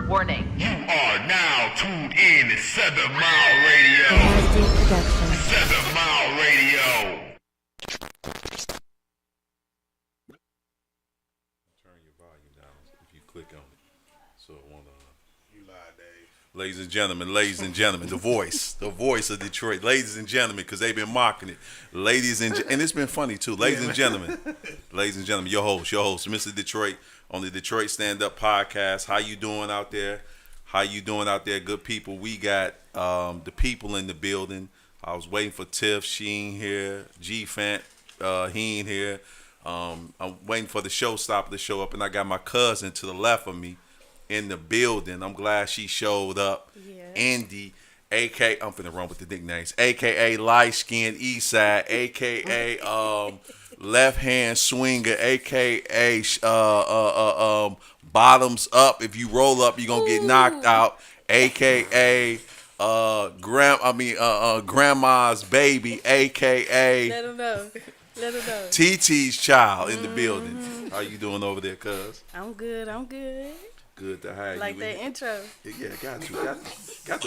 Warning. You are now tuned in to 7 Mile Radio. 7 Mile Radio. Turn your volume down if you click on it. So it won't. You lied, Dave. Ladies and gentlemen, the voice of Detroit. Ladies and gentlemen, because they've been mocking it. And it's been funny too. Ladies and gentlemen, your host, Mr. Detroit on the Detroit Stand Up Podcast. How you doing out there? Good people? We got the people in the building. I was waiting for Tiff. She ain't here. G-Fant, he ain't here. I'm waiting for the showstopper to show up, and I got my cousin to the left of me in the building. I'm glad she showed up. Yeah. Indy, a.k.a. I'm finna run with the nicknames. A.k.a. Light Skin Eastside, a.k.a. Left Hand Swinger, a.k.a. Bottoms Up. If you roll up, you're going to get knocked out, a.k.a. Grandma's Baby, a.k.a. Let him know. TT's child in the building. How you doing over there, cuz? I'm good. Good to have you. Like that intro. Yeah, got to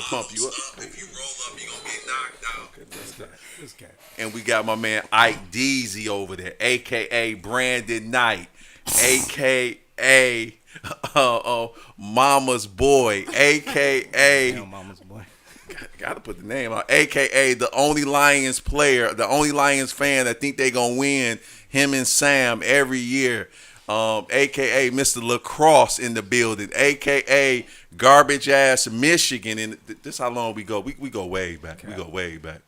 pump you up. If you roll up, you're going to get knocked out. Okay, this guy. And we got my man Ike Deezy over there, a.k.a. Brandon Knight, a.k.a. Mama's Boy, a.k.a. Mama's Boy. Gotta put the name out, a.k.a. the only Lions player, the only Lions fan that think they going to win, him and Sam every year. A.k.a. Mr. Lacrosse in the building, a.k.a. Garbage Ass Michigan. And this how long we go. We go way back. Okay. We go way back.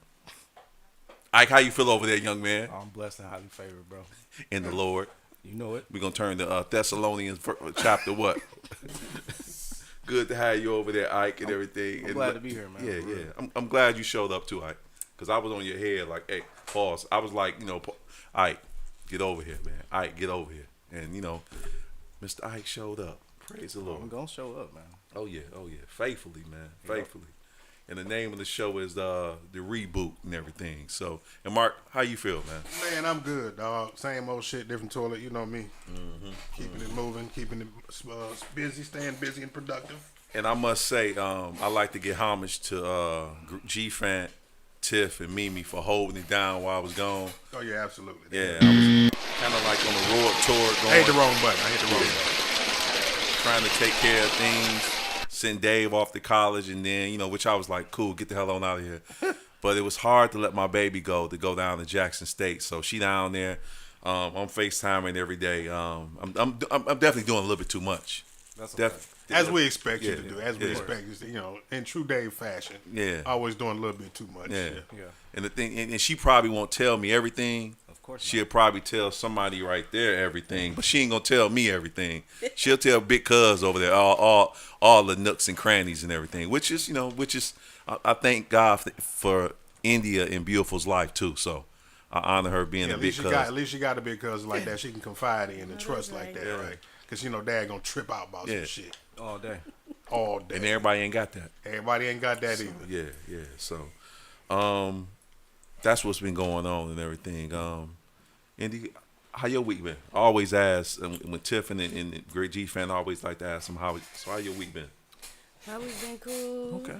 Ike, how you feel over there, young man? I'm blessed and highly favored, bro. In the Lord. You know it. We're going to turn to Thessalonians chapter what? Good to have you over there, Ike, and everything. I'm glad to be here, man. Yeah. I'm glad you showed up too, Ike. Because I was on your head like, hey, pause. I was like, Ike, get over here, man. Ike, get over here. And, Mr. Ike showed up. Praise the Lord. I'm going to show up, man. Oh, yeah. Faithfully, man. Faithfully. And the name of the show is the Reboot and everything. So, and Mark, how you feel, man? Man, I'm good, dog. Same old shit, different toilet. You know me. Mm-hmm. Keeping it moving, keeping it busy, staying busy and productive. And I must say, I like to give homage to G-Fant, Tiff, and Mimi for holding it down while I was gone. Oh, yeah, absolutely. Yeah, I was kind of like on a road tour going. I hit the wrong button. Trying to take care of things, send Dave off to college, and then, which I was like, cool, get the hell on out of here. But it was hard to let my baby go down to Jackson State. So she down there. I'm FaceTiming every day. I'm definitely doing a little bit too much. That's okay. As we expect you to do. As we expect you, in true Dave fashion. Yeah. Always doing a little bit too much. Yeah. And the thing, and she probably won't tell me everything. Of course. She'll probably tell somebody right there everything, but she ain't gonna tell me everything. She'll tell Big Cuz over there all the nooks and crannies and everything, which is I thank God for India and Beautiful's life too. So I honor her being a big cuz. At least she got a big cuz like that she can confide in and trust like that, right? Because Dad gonna trip out about some shit all day. And everybody ain't got that. Everybody ain't got that either. Yeah. So, that's what's been going on and everything. Indy, how your week been? I always ask when Tiff and Great G fan always like to ask them how your week been. My week been cool. Okay.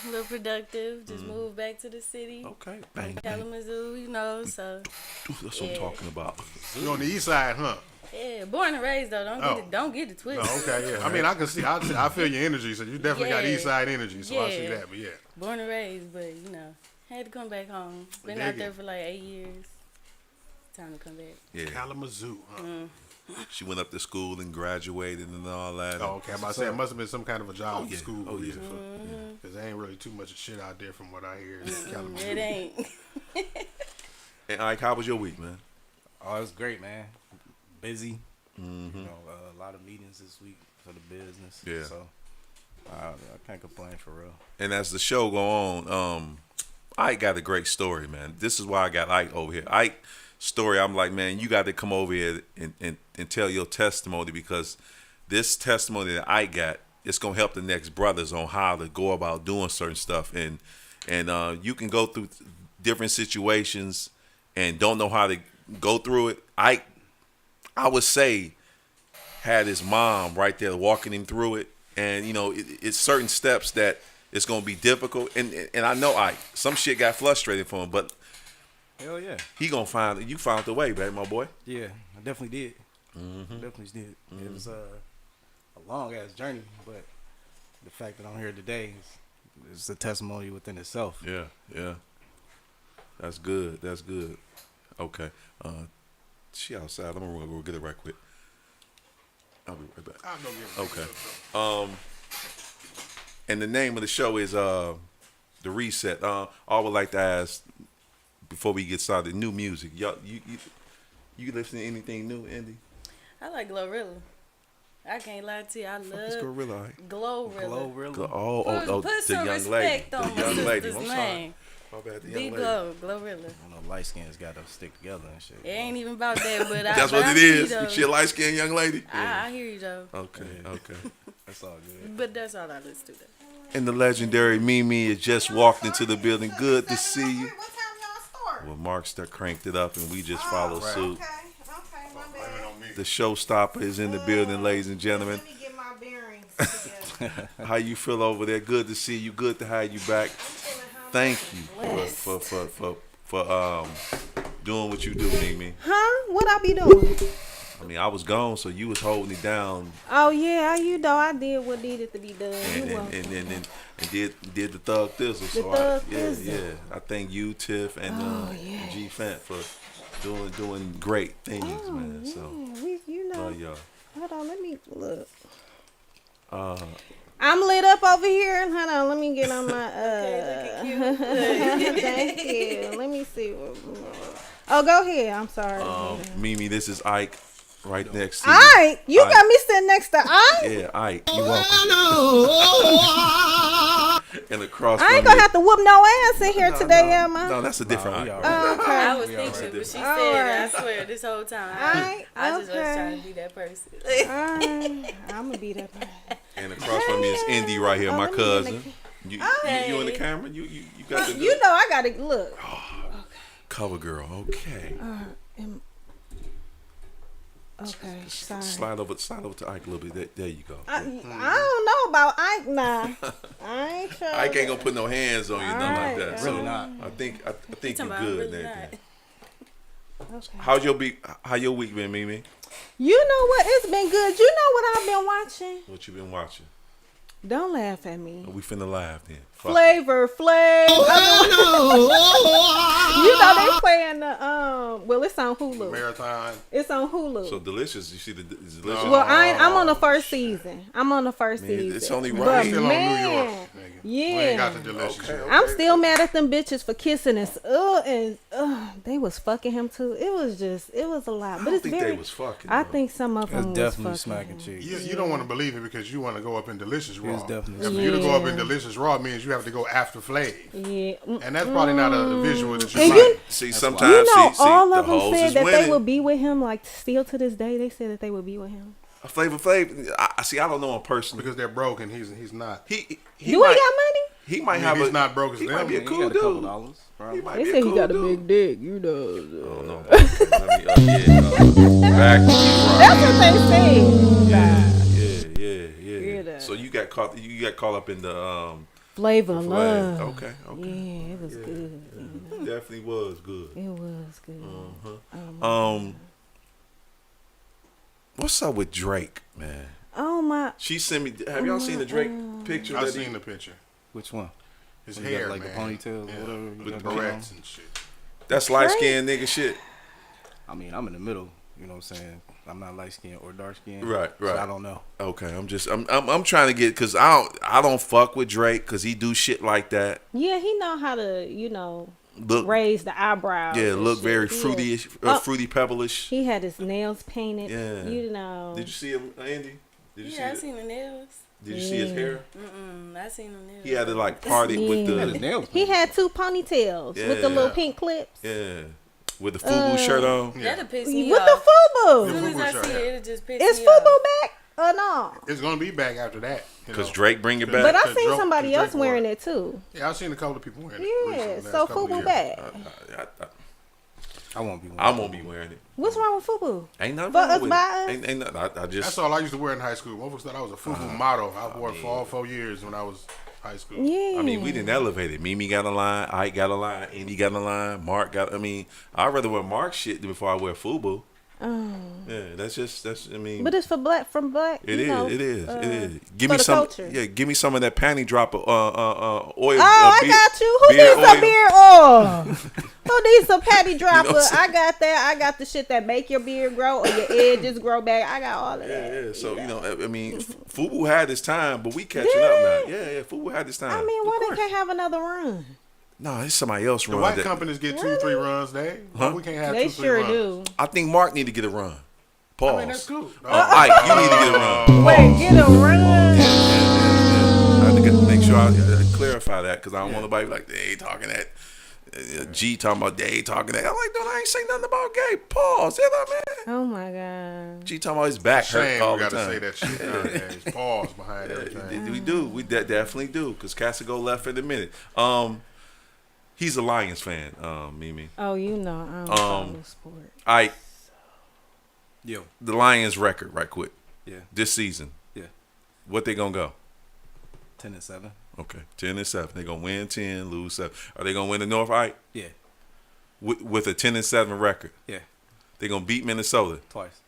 A little productive. Just moved back to the city. Okay. Bang. Kalamazoo, so. That's what I'm talking about. You on the east side, huh? Yeah, born and raised though. Don't get it twisted. Oh, okay, yeah. I mean, I can see. I feel your energy. So you definitely got east side energy. So I see that. But yeah. Born and raised, but had to come back home. Been out there for like 8 years. Time to come back. Yeah. Kalamazoo, huh? She went up to school and graduated and all that. Oh, okay. I'm about to say it must have been some kind of a job at school. Oh, yeah. Because there ain't really too much shit out there from what I hear in Kalamazoo. It ain't. And Ike, how was your week, man? Oh, it was great, man. Busy. Mm-hmm. A lot of meetings this week for the business. Yeah. So I can't complain for real. And as the show go on, Ike got a great story, man. This is why I got Ike over here. Ike story, I'm like, man, you got to come over here and tell your testimony, because this testimony that I got, it's gonna help the next brothers on how to go about doing certain stuff, and you can go through different situations and don't know how to go through it. I would say had his mom right there walking him through it, and you know, it's certain steps that it's gonna be difficult, and I know some shit got frustrated for him, but Hell yeah. he gonna find you found the way, baby, my boy. Yeah, I definitely did. Definitely did. It was a long ass journey, but the fact that I'm here today is a testimony within itself. Yeah, yeah. That's good. That's good. Okay. She outside. I'm gonna go get it right quick. I'll be right back. I'll go get it. Okay. And the name of the show is The Reset. I would like to ask before we get started, new music. Y'all, you listen to anything new, Andy? I like Glorilla. I can't lie to you. I It's love Gorilla. Right? Glorilla. Oh, Put the some young lady. respect on The my young lady. sister's I'm sorry. name. My bad, the The young lady. Glorilla. I know light skins got to stick together and shit. It ain't even about that, but That's but what I it hear you is. though. She a light skinned young lady. I hear you though. Okay, okay. That's all good. But that's all I listen to. Though. And the legendary Mimi has just walked into the building. Good to see you. What time y'all start? Well, Mark cranked it up, and we just follow suit. Okay, my bad. On me. The showstopper is in the building, ladies and gentlemen. Let me get my bearings together. How you feel over there? Good to see you. Good to have you back. Thank you for doing what you do, Mimi. Huh? What I be doing? I mean, I was gone, so you was holding it down Oh yeah, you know I did what needed to be done. and You welcome. and did the Thug Thizzle. So Thug Thizzle. yeah. I thank you, Tiff, and G Fant for doing great things, man. So You know. love y'all. Hold on, let me look. I'm lit up over here. Hold on, let me get on my Thank you. Let me see. Oh, go ahead. I'm sorry. Mimi, this is Ike, right next to you. Ike, you Ike. got me sitting next to Ike. Yeah, Ike. You welcome. And across I ain't from gonna you- have to whoop no ass in here today, am I? No, that's a different we Ike. already- Okay. I was thinking, but she said it. I swear, this whole time. Alright, I just was okay. trying to be that person. I'm gonna be that. And across from me is Indy right here, Oh, my let me get in the cousin. You in the camera? You got the You know I gotta look. cover girl. Okay. Okay, sorry. Slide over to Ike a little bit. There you go. I don't know about Ike now. I ain't sure. Ike ain't gonna put no hands on you, nothing like Alright, that. Really So not. I think you're Talking about good. really and not. everything. Okay. How your week been, Mimi? You know what? It's been good. You know what I've been watching? What you been watching? Don't laugh at me. We finna laugh then. Fuck. Flavor Flav. You know they playing the well, it's on Hulu. Marathon. It's on Hulu. So delicious. You see the delicious. Well, I'm on the first season. I'm on the first Man, season. it's only But right. Still on New York. man, Nigga. yeah. We ain't got the delicious shit. I'm still mad at them bitches for kissing and they was fucking him too. It was a lot. I But don't it's think very. they was fucking. I though. think some of That's them was definitely fucking. smacking chicks. You don't want to believe it because you want to go up in Delicious Raw. was definitely- And for you to go up in Yeah. Delicious Raw means you have to go after Flav. Yeah. And that's probably not a visual that you And like. See, You sometimes know, see, all the of them hoes said is that winning. they would be with him. Like still to this day, they said that they would be with him. Flavor Flav. I see. I don't know him personally. Because they're broke and he's not. He Do might, he got money? He might I mean, have he's a. not broke as He them. might be a He cool got a couple dude. dollars, He probably. might They be a said cool he got a dude. big dick. You know. Oh, no. Okay, let me, back to you, That's what they said. Yeah. that. So you got caught. You got caught up in the Flavor flag. love. Okay. Yeah, it was good. Definitely was good. It was good. What's up with Drake, man? Oh my. She sent me. Have y'all seen the Drake picture? I've that he- seen the picture. Which one? His When you got, hair, like, the man. ponytails or whatever, you With got going barrettes and shit. That's light skinned nigga shit. I mean, I'm in the middle. You know what I'm saying? I'm not light skinned or dark skinned. Right. So I don't know. Okay, I'm trying to get because I don't fuck with Drake because he do shit like that. Yeah, he know how to, Look, raise the eyebrows. yeah, and look shit. very Yeah. fruity, Oh. fruity pebblish. He had his nails painted. Yeah. Did you see him, Andy? Did you Yeah, I see? seen the nails. Did you see his hair? I seen the nails. He had to like party with Yeah. He had his the nails He painted. had two ponytails with the Yeah. little pink clips. with the FUBU shirt on. Yeah. That'll piss me With off. the As FUBU. soon as I FUBU see shirt. it, it'll just piss Is me FUBU off. back or no? It's going to be back after that. Because Drake bring it back. But I Cause seen Drake- somebody Drake else wearing wore it too. Yeah, I've seen a couple of people wearing it. Yeah, recently, so last couple of FUBU years. back. I won't be wearing I won't be wearing it. What's wrong with FUBU? Ain't nothing For wrong us with by it. Ain't nothing. I just. That's all I used to wear in high school. Motherfuckers thought I was a FUBU model. I wore it for all 4 years when I was high school. Yeah. I mean, we didn't elevate it. Mimi got a line. Ike got a line. Indy got a line. Mark got. I mean, I'd rather wear Mark shit before I wear FUBU. Yeah, that's. I mean, But it's from black. It is. It is. Give for me the some. culture. Yeah, give me some of that panty drop of oil. Oh, I got you. Who needs some beard oil? Who needs some patty dropper? You know what I'm I got that. I got the shit that make your beard grow or your edges grow back. I got all of that. Yeah. So I mean, FUBU had its time, but we catching up now. Yeah. FUBU had its time. I mean, why they can't have another run? No, it's somebody else The run. white that- companies get 2-3 runs, they. Huh? We can't have They 2-3 sure runs. do. I think Mark need to get a run. Pause. I mean, that's cool. Ike, you need to get a run. Wait, get a run. I have to make sure I clarify that because I don't want nobody like they ain't talking that. G talking about they ain't talking that. I'm like, dude, I ain't saying nothing about gay. Pause. You know what I mean? Oh my god. G talking about his back hurt Shame all we the got to time. say that shit nowadays. Pause behind everything. We do. We definitely do because Casa go left in a minute. He's a Lions fan, Mimi. Oh, you know, I don't follow sport. Ike, Yo. the Lions record, right quick. Yeah. This season. Yeah. What they gonna go? 10-7. Okay, 10-7. They gonna win 10, lose 7. Are they gonna win the North, Ike? Yeah. With a 10-7 record. Yeah. They gonna beat Minnesota. Twice.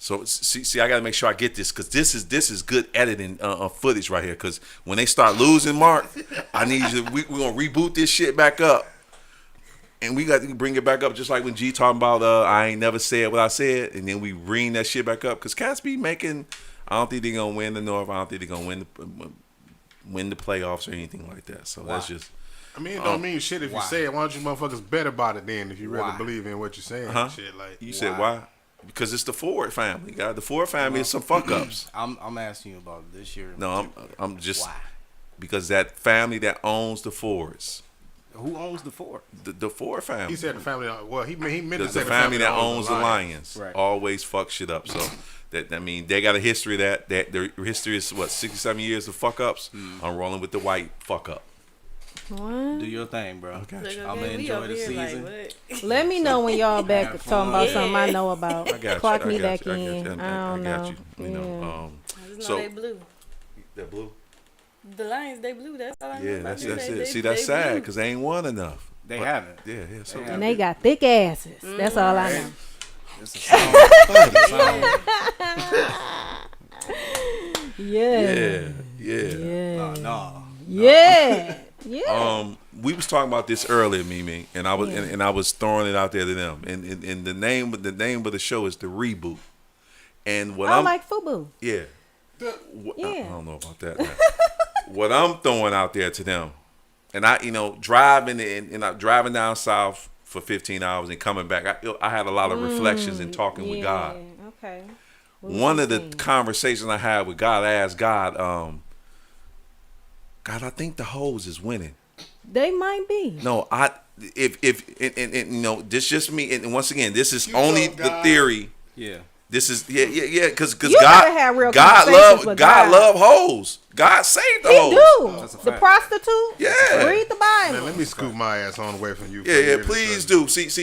So see, I gotta make sure I get this because this is good editing footage right here. Because when they start losing, Mark, I need you. We're gonna reboot this shit back up, and we got to bring it back up just like when G talking about I ain't never said what I said, and then we bring that shit back up because Cats be making. I don't think they're gonna win the North. I don't think they're gonna win the playoffs or anything like that. So that's just. I mean, it don't mean shit if you why? say it. Why don't you motherfuckers bet about it then if you really Why? believe in what you're saying? Huh? Shit, like, You said why? Because it's the Ford family. God, the Ford family is some fuck ups. I'm asking you about this year. No, I'm just Why? because that family that owns the Fords, Who owns the Ford? the Ford family. he said the family. Well, he meant the, to say the family that owns the Lions. Lions Right. always fuck shit up. So that I mean, they got a history of that. That their history is what 67 years of fuck ups. I'm rolling with the white fuck up. What? Do your thing, bro. Okay. Look, I'm okay, gonna we enjoy over the here season. Like, what? Let me know when y'all back Have talking about fun. something I know about. I got you. Clock I me got back you, in. I I got don't know. you. You know. I just know So they blue. that blue. The Lions, they blue. That's all I know. Yeah, about that's them. it. They- See, that's they sad blue. because they ain't won enough. They haven't. Yeah. So And they got thick asses. That's all I know. It's a song. It's a song. Yeah. yeah. No. Yeah. Yeah. We was talking about this earlier, Mimi, and I was and I was throwing it out there to them. And the name of the show is the Reboot. And what I I'm like FUBU. yeah. Yeah. I don't know about that. Now. What I'm throwing out there to them, and I, driving and I'm driving down south for 15 hours and coming back. I had a lot of reflections and talking with God. Okay. One of the conversations I had with God, I asked God, God, I think the Hoes is winning. They might be. No, if this just me, and once again, this is You only told the God. theory. Yeah. This is because You gotta have real conversations with God. love hoes. God saved the He hoes. do. That's a The fact. prostitute. Yeah. Read the Man, Bible. let me scoot my ass on away from you. Yeah, please do. See, That's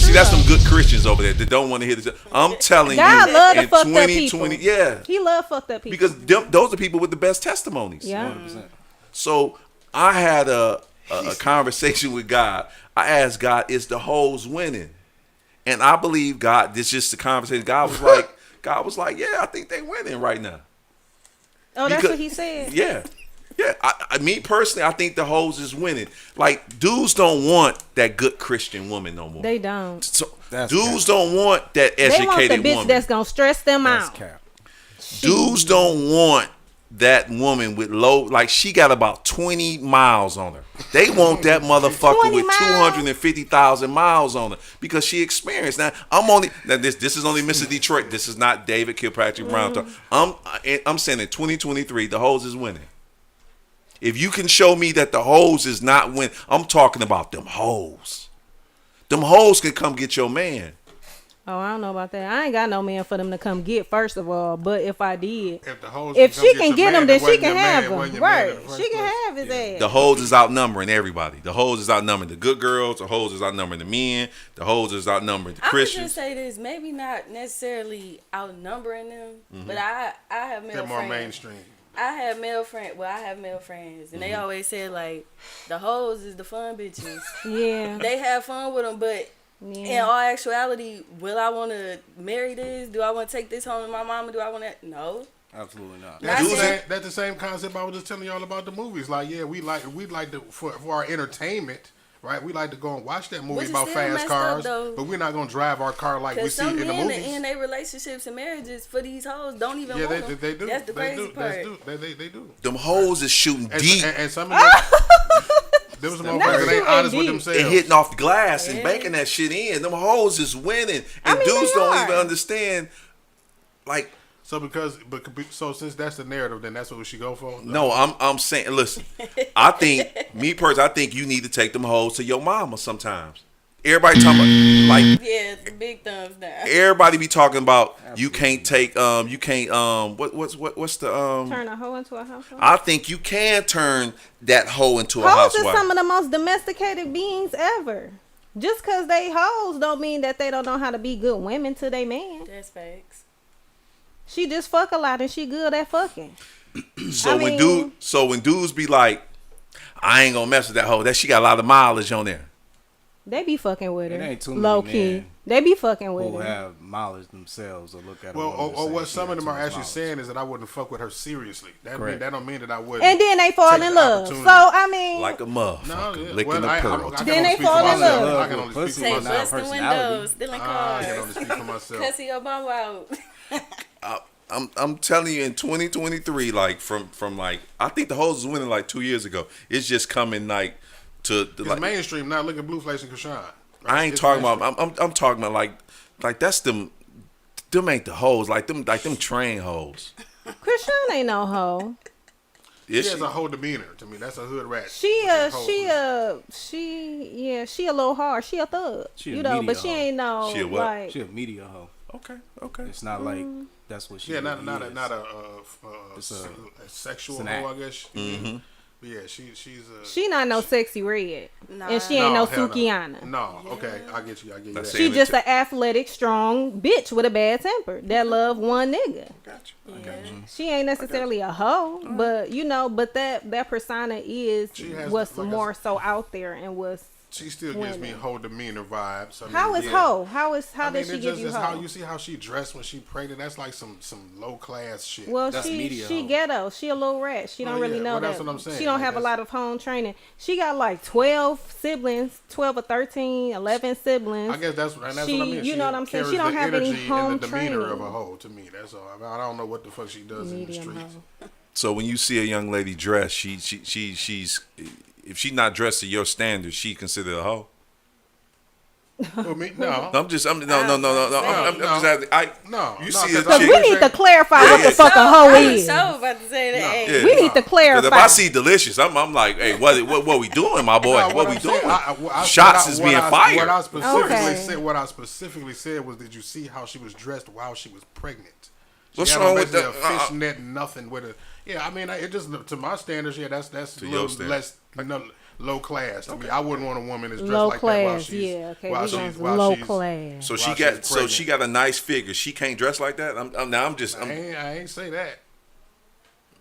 true, that's some though. good Christians over there that don't want to hear this. I'm telling God you, love the in fucked up people. 2020, yeah, He love fucked up people. because those are people with the best testimonies. Yeah. 100%. So I had a conversation with God. I asked God, "Is the hoes winning?" And I believe God. This is just the conversation. God was like, "Yeah, I think they winning right now." Oh, that's Because- what he said. Yeah. Me personally, I think the hoes is winning. Like dudes don't want that good Christian woman no more. They don't. So That's dudes don't want that They want the educated bitch woman. that's gonna stress them That's out. cap. Dudes don't want that woman with low, like she got about 20 miles on her. They want that motherfucker 20 with miles? 250,000 miles on her because she experienced. Now this is only Mr. Detroit. This is not David Kilpatrick Brown. I'm saying in 2023 the hoes is winning. If you can show me that the hoes is not winning, I'm talking about them hoes. Them hoes can come get your man. Oh, I don't know about that. I ain't got no man for them to come get, first of all. But if I did, If the hoes if come she get can your get man, him, then it she wasn't can your man, have it him. wasn't your man in Right? the first She can place. have his ass. The hoes is outnumbering everybody. The hoes is outnumbering the good girls. The hoes is outnumbering the men. The hoes is outnumbering the I would Christians. just say this, maybe not necessarily outnumbering them, but I have male They're more friends. mainstream. I have male friends, and they always say like, the hoes is the fun bitches. Yeah. They have fun with them, but in Yeah. all actuality, will I want to marry this? Do I want to take this home to my mama? Do I want to? No. Absolutely not. That's the same concept I was just telling y'all about the movies. Like, yeah, we like to for our entertainment, right? We like to go and watch that movie Which is about still fast messed cars, up, though. but we're not gonna drive our car like we Because see some in the men that movies. end their relationships and marriages for these hoes don't even Yeah, want them. they do. That's the they crazy do. part. They do. Them hoes is shooting And, deep and some of them, there was some motherfuckers that ain't shooting honest with deep. themselves. and hitting off the glass and Yeah. banking that shit in. Them hoes is winning, and I mean, dudes they don't are. even understand. Like, So since that's the narrative, then that's what we should go for. no, I'm saying, listen. I think me personally, I think you need to take them hoes to your mama sometimes. Everybody talking about like. Yeah, big thumbs down. Everybody be talking about you can't take you can't what's the Turn a hoe into a household. I think you can turn that hoe into a Hoes is housewife. some of the most domesticated beings ever. Just because they hoes don't mean that they don't know how to be good women to their man. That's facts. She just fuck a lot and she good at fucking. So I when mean- dudes be like, I ain't gonna mess with that hoe. That she got a lot of mileage on there. They be fucking with her. It ain't too many Low key. men They be fucking with who her. have mileage themselves or look at a Well, woman and or say what she some got of them too are much actually mileage. saying is that I wouldn't fuck with her seriously. Correct. That don't mean that I wouldn't. And then they fall Take in the love. So, opportunity. I mean, Like a motherfucker. No, yeah. Licking Well, the I pearl. can Then only they speak for fall in myself. love. I can only speak Pussy for Say not myself. busting personality. windows, stealing I cars, can only speak for myself. cussing your mama out. I'm telling you, in 2023, like from like I think the hoes was winning like 2 years ago. It's just coming like to It's like mainstream now. Look at Blueface and Krishan. I ain't It's talking mainstream. about. I'm talking about like that's them. Them ain't the hoes. Like them train hoes. Krishan ain't no hoe. She Is has she? a whole demeanor to me. That's a hood rat. She a little hard. She a thug. She a You know, media but she hoe. ain't no She a what? like She a media hoe. Okay. It's not like that's what she. Yeah, not really is. a a- sexual it's an hoe, I act. guess. Mm-hmm. But yeah, she's a. she not no sexy red. Nah. And she ain't no hell Sukiana. No, okay, I get you. I get you. That's that. She Saying just it an athletic, strong bitch with a bad temper that love one nigga. Gotcha. Yeah. She ain't necessarily a hoe, but you know, but that persona is She has, what's like I more said- so out there and what's She still gives me women. whole demeanor vibes. I how mean, is yeah. hoe? How I mean, does she it give just you is hoe? how you see how she dressed when she pregnant. That's like some low class shit. Well, That's media she hoe. ghetto. She a little rat. She don't Oh, really yeah. know Well, that. that's what I'm saying. She don't Like, have a that's- lot of home training. She got like 12 siblings, 12 or 13, 11 siblings. I guess that's what I She- mean. you She know what I'm saying? carries She don't the have any energy home and the demeanor training. of a hoe to me. That's all. I don't know what the fuck she does in the Medium streets. hoe. So when you see a young lady dress, she's if she's not dressed to your standards, she considered a hoe. For me, no. I'm just I'm just asking. No, You no, see a 'cause Because chick. we need to clarify what yeah. the fuck a hoe I was is. so about to say that. No. Hey, Yeah. We need to clarify. Because if I see delicious, I'm like, hey, what we doing, my boy? No, what we I'm doing? saying, Shots is being fired. What I specifically said was, did you see how she was dressed while she was pregnant? She What's had wrong on with basically that? A fishnet, nothing with it. Yeah, I mean, it just to my standards, yeah, that's a your little standards. less low class to me. I wouldn't want a woman that's dressed Low like that while class, she's yeah. Okay, while we she's going while low she's. class. So While she's she got a nice figure. She can't dress like that. I ain't say that.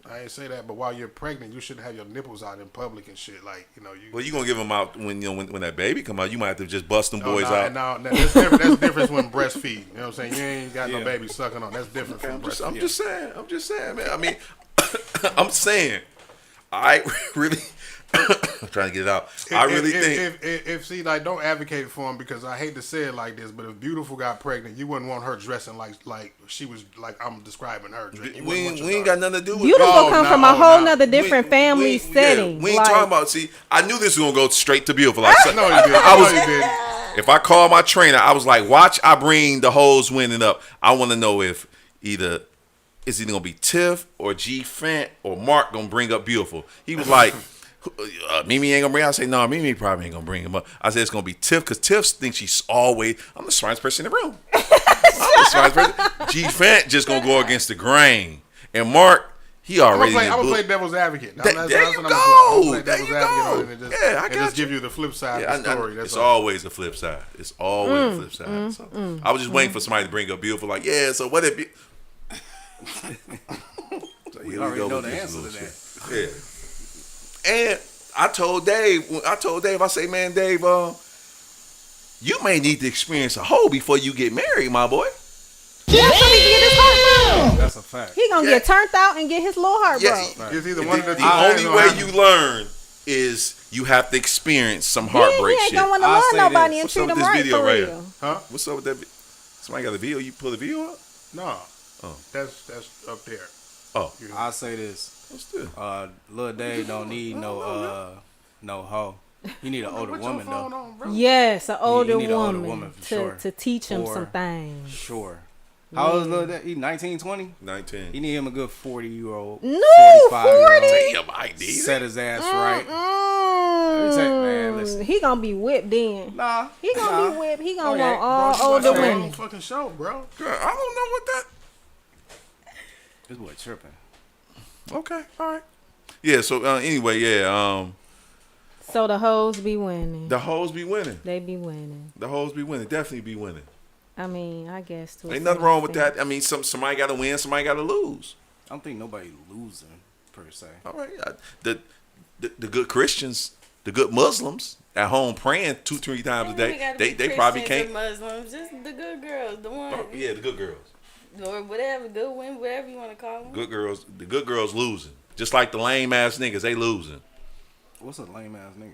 I ain't say that. But while you're pregnant, you shouldn't have your nipples out in public and shit. Like you know, you. Well, you gonna give them out when when that baby come out. You might have to just bust them No, boys no, out. No, that's different. That's different when breastfeed. You know what I'm saying? You ain't got Yeah. no baby sucking on. That's different from I'm breastfeeding. just saying, man. I mean, I'm saying, I really, I'm trying to get it out. I really think. If see, like, don't advocate for him because I hate to say it like this, but if Beautiful got pregnant, you wouldn't want her dressing like she was like I'm describing her. You We wouldn't want your ain't daughter. got nothing to do with Beautiful Oh, come no, from a oh, whole no. nother different family setting. We ain't Like, talking about. See, I knew this was gonna go straight to Beautiful. Like, No, you didn't. I was. No, you didn't. If I call my trainer, I was like, watch, I bring the hoes winning up. I want to know if it's either gonna be Tiff or G Fant or Mark gonna bring up Beautiful. He was like, Mimi ain't gonna bring. I say no, Mimi probably ain't gonna bring him up. I said it's gonna be Tiff because Tiff thinks she's always. I'm the smartest person in the room. I'm the vice president. G Fant just gonna go against the grain, and Mark, he already. I'm gonna play devil's advocate. There you go. There you go. Yeah, I got just you. give you the flip side of the story. That's it's all. always a flip side. It's always a flip side. So, I was just waiting for somebody to bring up beautiful, like, yeah. So what if? So We already know the answer to that. Yeah. And I told Dave, I say, man, Dave, you may need to experience a hoe before you get married, my boy. That's what he get his heart broke. That's a fact. He gonna get turned out and get his little heart broke. Right. It's either one of the two. The only way you learn is you have to experience some heartbreak He ain't shit. gonna wanna I'll love say nobody this. and What's treat up with him this right video for right real. here? Huh? What's up with that? Somebody got a video? You pull the video up? No. Oh. That's up there. Oh, I'll say this. what's this? Lil Dave don't need no hoe. He need an older Put your woman phone though. on, bro. Yes, an older need an older woman, woman for to sure. to teach him Or- some things. Sure. How old is Lil Dave? He 19, 20? 19. He need him a good 40-year-old. No, 45-year-old. 40. Damn, I need Set it. his ass right. Let me tell you, man, listen. He gonna be whipped then. Nah. He gonna be whipped. He gonna Okay, want all Bro, you older watch your own women. fucking show, bro. Girl, I don't know what that. This boy tripping. Okay, all right. Yeah. So anyway, yeah. So the hoes be winning. The hoes be winning. They be winning. The hoes be winning. Definitely be winning. I mean, I guess to a Ain't nothing certain wrong with extent. that. I mean, somebody got to win. Somebody got to lose. I don't think nobody losing per se. All right. The good Christians, the good Muslims at home praying 2-3 times a day. They probably can't. Muslims, just the good girls, the ones, Oh, yeah, the good girls. or whatever, good women, whatever you want to call them. Good girls. The good girls losing. Just like the lame ass niggas, they losing. What's a lame ass nigga?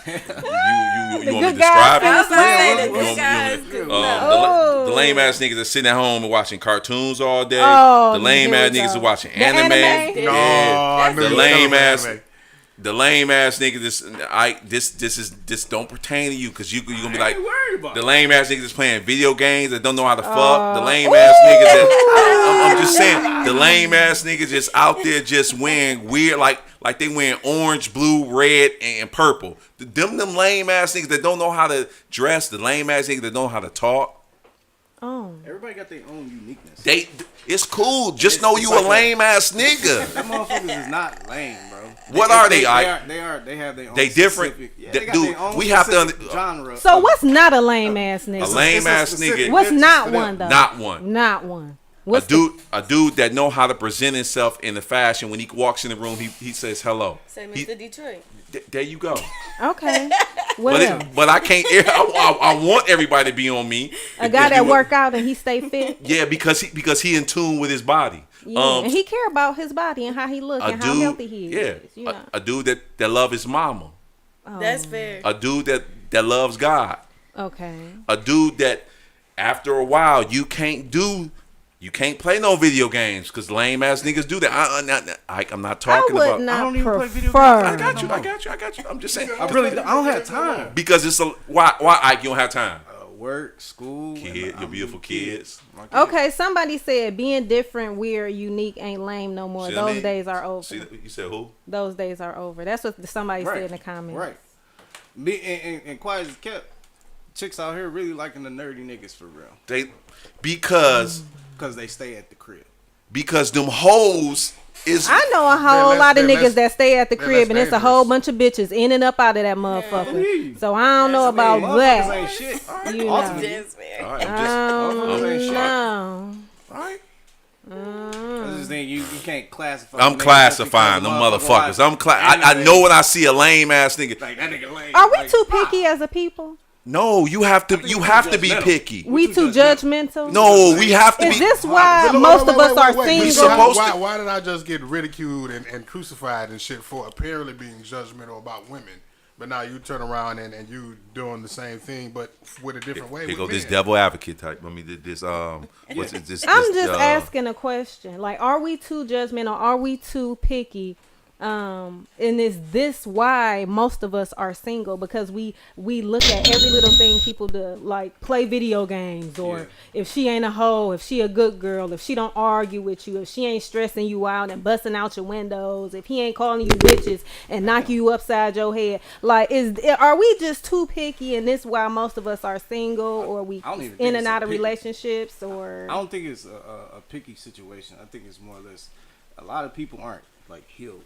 You want me to good guys describe I it? was gonna say the You good want- guys. you good want- no. the lame ass niggas that sitting at home and watching cartoons all day. Oh, the lame here ass we niggas go. that watching The anime. anime? No, Yeah. I knew The you lame was ass. anime. The lame ass nigga. This don't pertain to you because you gonna be like worried about the lame ass niggas that's playing video games that don't know how to fuck. The lame ass niggas that I'm just saying. The lame ass niggas just out there just wearing weird like they wearing orange, blue, red, and purple. Them lame ass niggas that don't know how to dress. The lame ass niggas that don't know how to talk. Oh, Everybody got their own uniqueness. It's cool. Just know it's you like a lame ass nigga. Them motherfuckers is not lame, bro. What are they? They have their own. They different. specific- Yeah, They- they got dude, their own we have to specific genre. so what's not a lame ass nigga? A lame ass specific- nigga. What's It's not for them. one though? Not one. Not one. A What's dude that know how to present himself in the fashion. When he walks in the room, he says hello. Say He- Mr. Detroit. There you go. okay? Well, But I can't. I want everybody to be on me. a guy that work out and he stay fit. Yeah, because he in tune with his body. Yeah, and he care about his body and how he look A and how healthy he is. Yeah, You know? a dude that love his mama. That's fair. A dude that loves God. Okay. A dude that after a while you can't play no video games because lame ass niggas do that. I'm not talking I would about. not I don't even play video prefer. I got you. I'm just saying. I don't have time. Because it's why Ike, you don't have time. Work, school, Kid, your beautiful kids. Okay, somebody said being different, weird, unique ain't lame no more. See what I Those mean? days are over. See, you said who? Those days are over. That's what somebody Right. said in the comments. Right. Me and quiet as kept. Chicks out here really liking the nerdy niggas for real. They because They stay at the crib. them hoes is I know a whole less- lot of they're niggas less- that stay at the they're crib, less and it's a dangerous. whole bunch of bitches in and up out of that motherfucker. So I don't know about Motherfuckers that. ain't shit. You know. Ultimately, That's fair. all right. I Motherfuckers ain't shit. don't know. All right. I just think you can't classify. I'm niggas classifying just them because motherfuckers. watch I anime. know when I see a lame ass nigga. Like that nigga lame. Are we Like, too picky as a people? No, you have to. think You we have too to be judgmental. picky. We too judgmental? No, we have to Is be. this why Wait, most of us are We single? supposed to- Why did I just get ridiculed and crucified and shit for apparently being judgmental about women? But now you turn around and you doing the same thing, but with a different way. Here go with this men. devil advocate type. I mean, this what's it? This. I'm this, just asking a question. Like, are we too judgmental? Are we too picky And is this why most of us are single? Because we look at every little thing people do, like play video games, or if she ain't a hoe, if she a good girl, if she don't argue with you, if she ain't stressing you out and busting out your windows, if he ain't calling you bitches and knock you upside your head. Like, are we just too picky, and this why most of us are single, or we in and out of relationships? Or I don't think it's a picky situation. I think it's more or less a lot of people aren't like healed.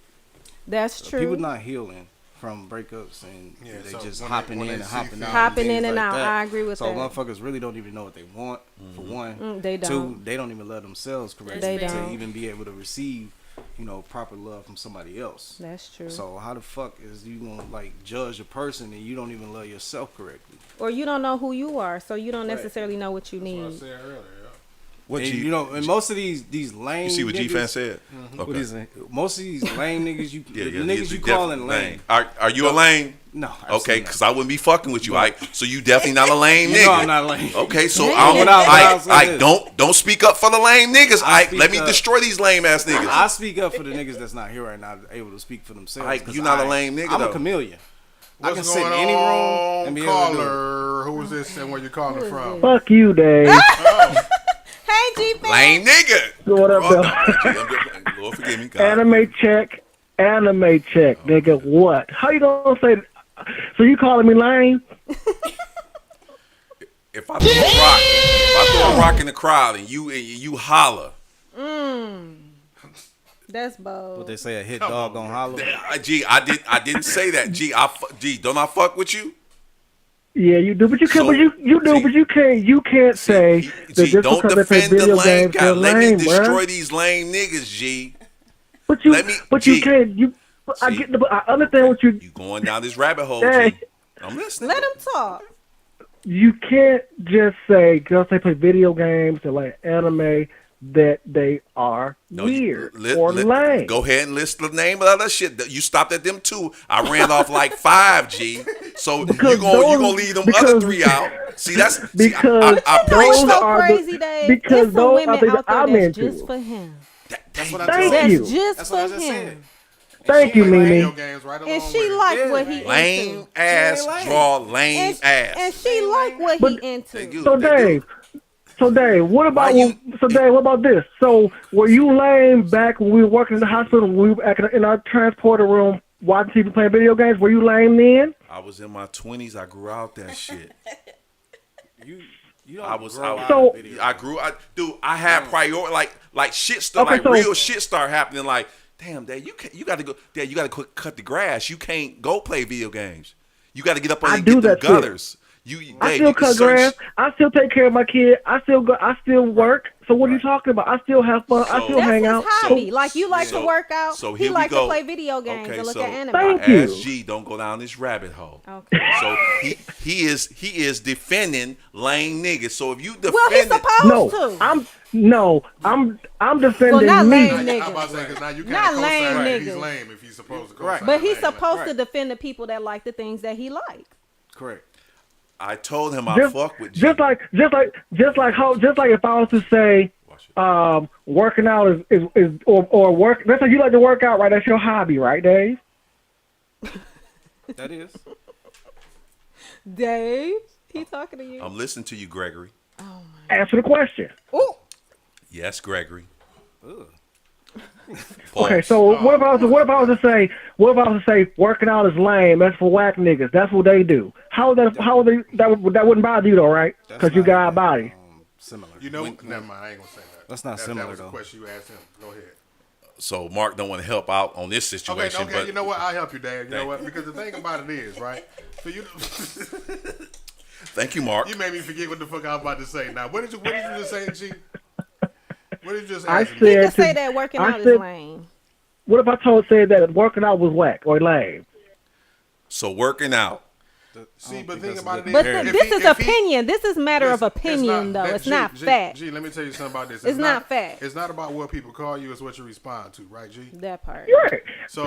That's true. People not healing from breakups, and they so just when hopping they in and see hopping things- out. Hopping in and like out. that. I agree with so that. motherfuckers really don't even know what they want. For one, They two, don't. they don't even love themselves correctly They to don't. even be able to receive, proper love from somebody else. That's true. So how the fuck is you gonna like judge a person and you don't even love yourself correctly? Or you don't know who you are, so you don't Right. necessarily know what you That's what I need. said earlier. What And, G? and most of these lame. You see what niggas, G-Fan said? What is it? Most of these lame niggas, the niggas he's you a calling definite lame. Are you a lame? No. Okay, absolutely because not. I wouldn't be fucking with you, Ike. So you definitely not a lame You nigga. know I'm not lame. Okay, so Damn. I'm But I'll say Ike. this. Don't speak up for the lame niggas, I Ike. Let me speak up. destroy these lame ass niggas. I speak up for the niggas that's not here right now, able to speak for themselves. Ike, 'cause you not a lame nigga, I'm though. a chameleon. I What's can sit in going any room on, and be able to do it. caller? Who's this and where you calling Who is from? this? Fuck you, Dave. Hey, G-Fan. Lame nigga. What up, Oh, though? no, I'm just- Lord forgive me, God. Anime check, nigga. What? How you gonna say? So you calling me lame? If I throw a rock in the crowd and you holler, That's bold. What they say, a hit dog gonna holler. G, I didn't say that. G, don't I fuck with you? Yeah, you do, but you can't. So, but you can't say that G, just don't because they play defend the video lame games guy. they're Let me lame, destroy bruh. these lame niggas, G. But you, let me- but G. you can't. You, I G. get the. I understand what you. You going down this rabbit hole, Hey. G. I'm listening. Let him talk. You can't just say because they play video games and like anime that they are No, you- weird or lame. Go ahead and list the name of other shit. You stopped at them two. I ran off like 5, G. So you Because gonna leave them other 3 out. See, that's because I Why preached so those are the- crazy, Dave? because There's some those are women things out there I'm that's into. just for him. That's what I Thank told That's you. just That's for what I just him. said. Thank you, Video Mimi. games right And along she with it. like what he lame into. ass She ain't lame. draw lame And ass. she like what But- he They into. do, So they do. Dave, what about Dave? What about this? So were you lame back when we were working in the hospital? When we were in our transporter room watching TV, playing video games. Were you lame then? I was in my 20s. I grew out that shit. You don't I was grow I, out So- of video. I had priority like shit start Okay, like so- real shit start happening like damn Dad, you got to go Dad, you got to cut the grass. You can't go play video games. You got to get up on I and do get them that shit. gutters. I Dave, still you can cut search- grass. I still take care of my kid. I still go. I still work. So what are you talking about? I still have fun. I So- still That's hang his out. hobby. Like you like So- to work out. so he here we like to go. play video games Okay, and look so at anime. Thank I you. asked G, don't go down this rabbit hole. Okay. So he is defending lame niggas. So if you defend Well, he's supposed to. I'm defending Well, not me. lame I'm about to say, 'cause now you Not can't lame co-sign niggas. he's lame if he's supposed to Right. co-sign. But he's lame. supposed to defend the people that like the things that he like. Correct. I told him I Just, fuck with G. just like if I was to say, working out or work. That's how you like to work out, right? That's your hobby, right, Dave? That is. Dave, he talking to you. I'm listening to you, Gregory. Answer the question. Ooh. Yes, Gregory. Ugh. Okay, Pause. so what if I was to say working out is lame? That's for whack niggas. That's what they do. That wouldn't bother you though, right? That's Because you not got a even, body. Similar. You know, never mind. I ain't gonna say that. That's not that similar, That was though. a question you asked him. Go ahead. So Mark don't want to help out on this situation. Okay. But You know what? I'll help you, Dave. You know Thank what? Because the thing about it is, right? So you, thank you, Mark. you made me forget what the fuck I was about to say. Now, what did you just say, G? What did you just I ask me? He said could say that working I out said- is lame. What if I said that working out was whack or lame? So working out. See, but think about it. But if this he- is if he- opinion. This is matter of Listen, opinion, though. It's not fact. G, let me tell you something about this. It's not fact. It's not about what people call you. It's what you respond to, right, G? That part. Right. So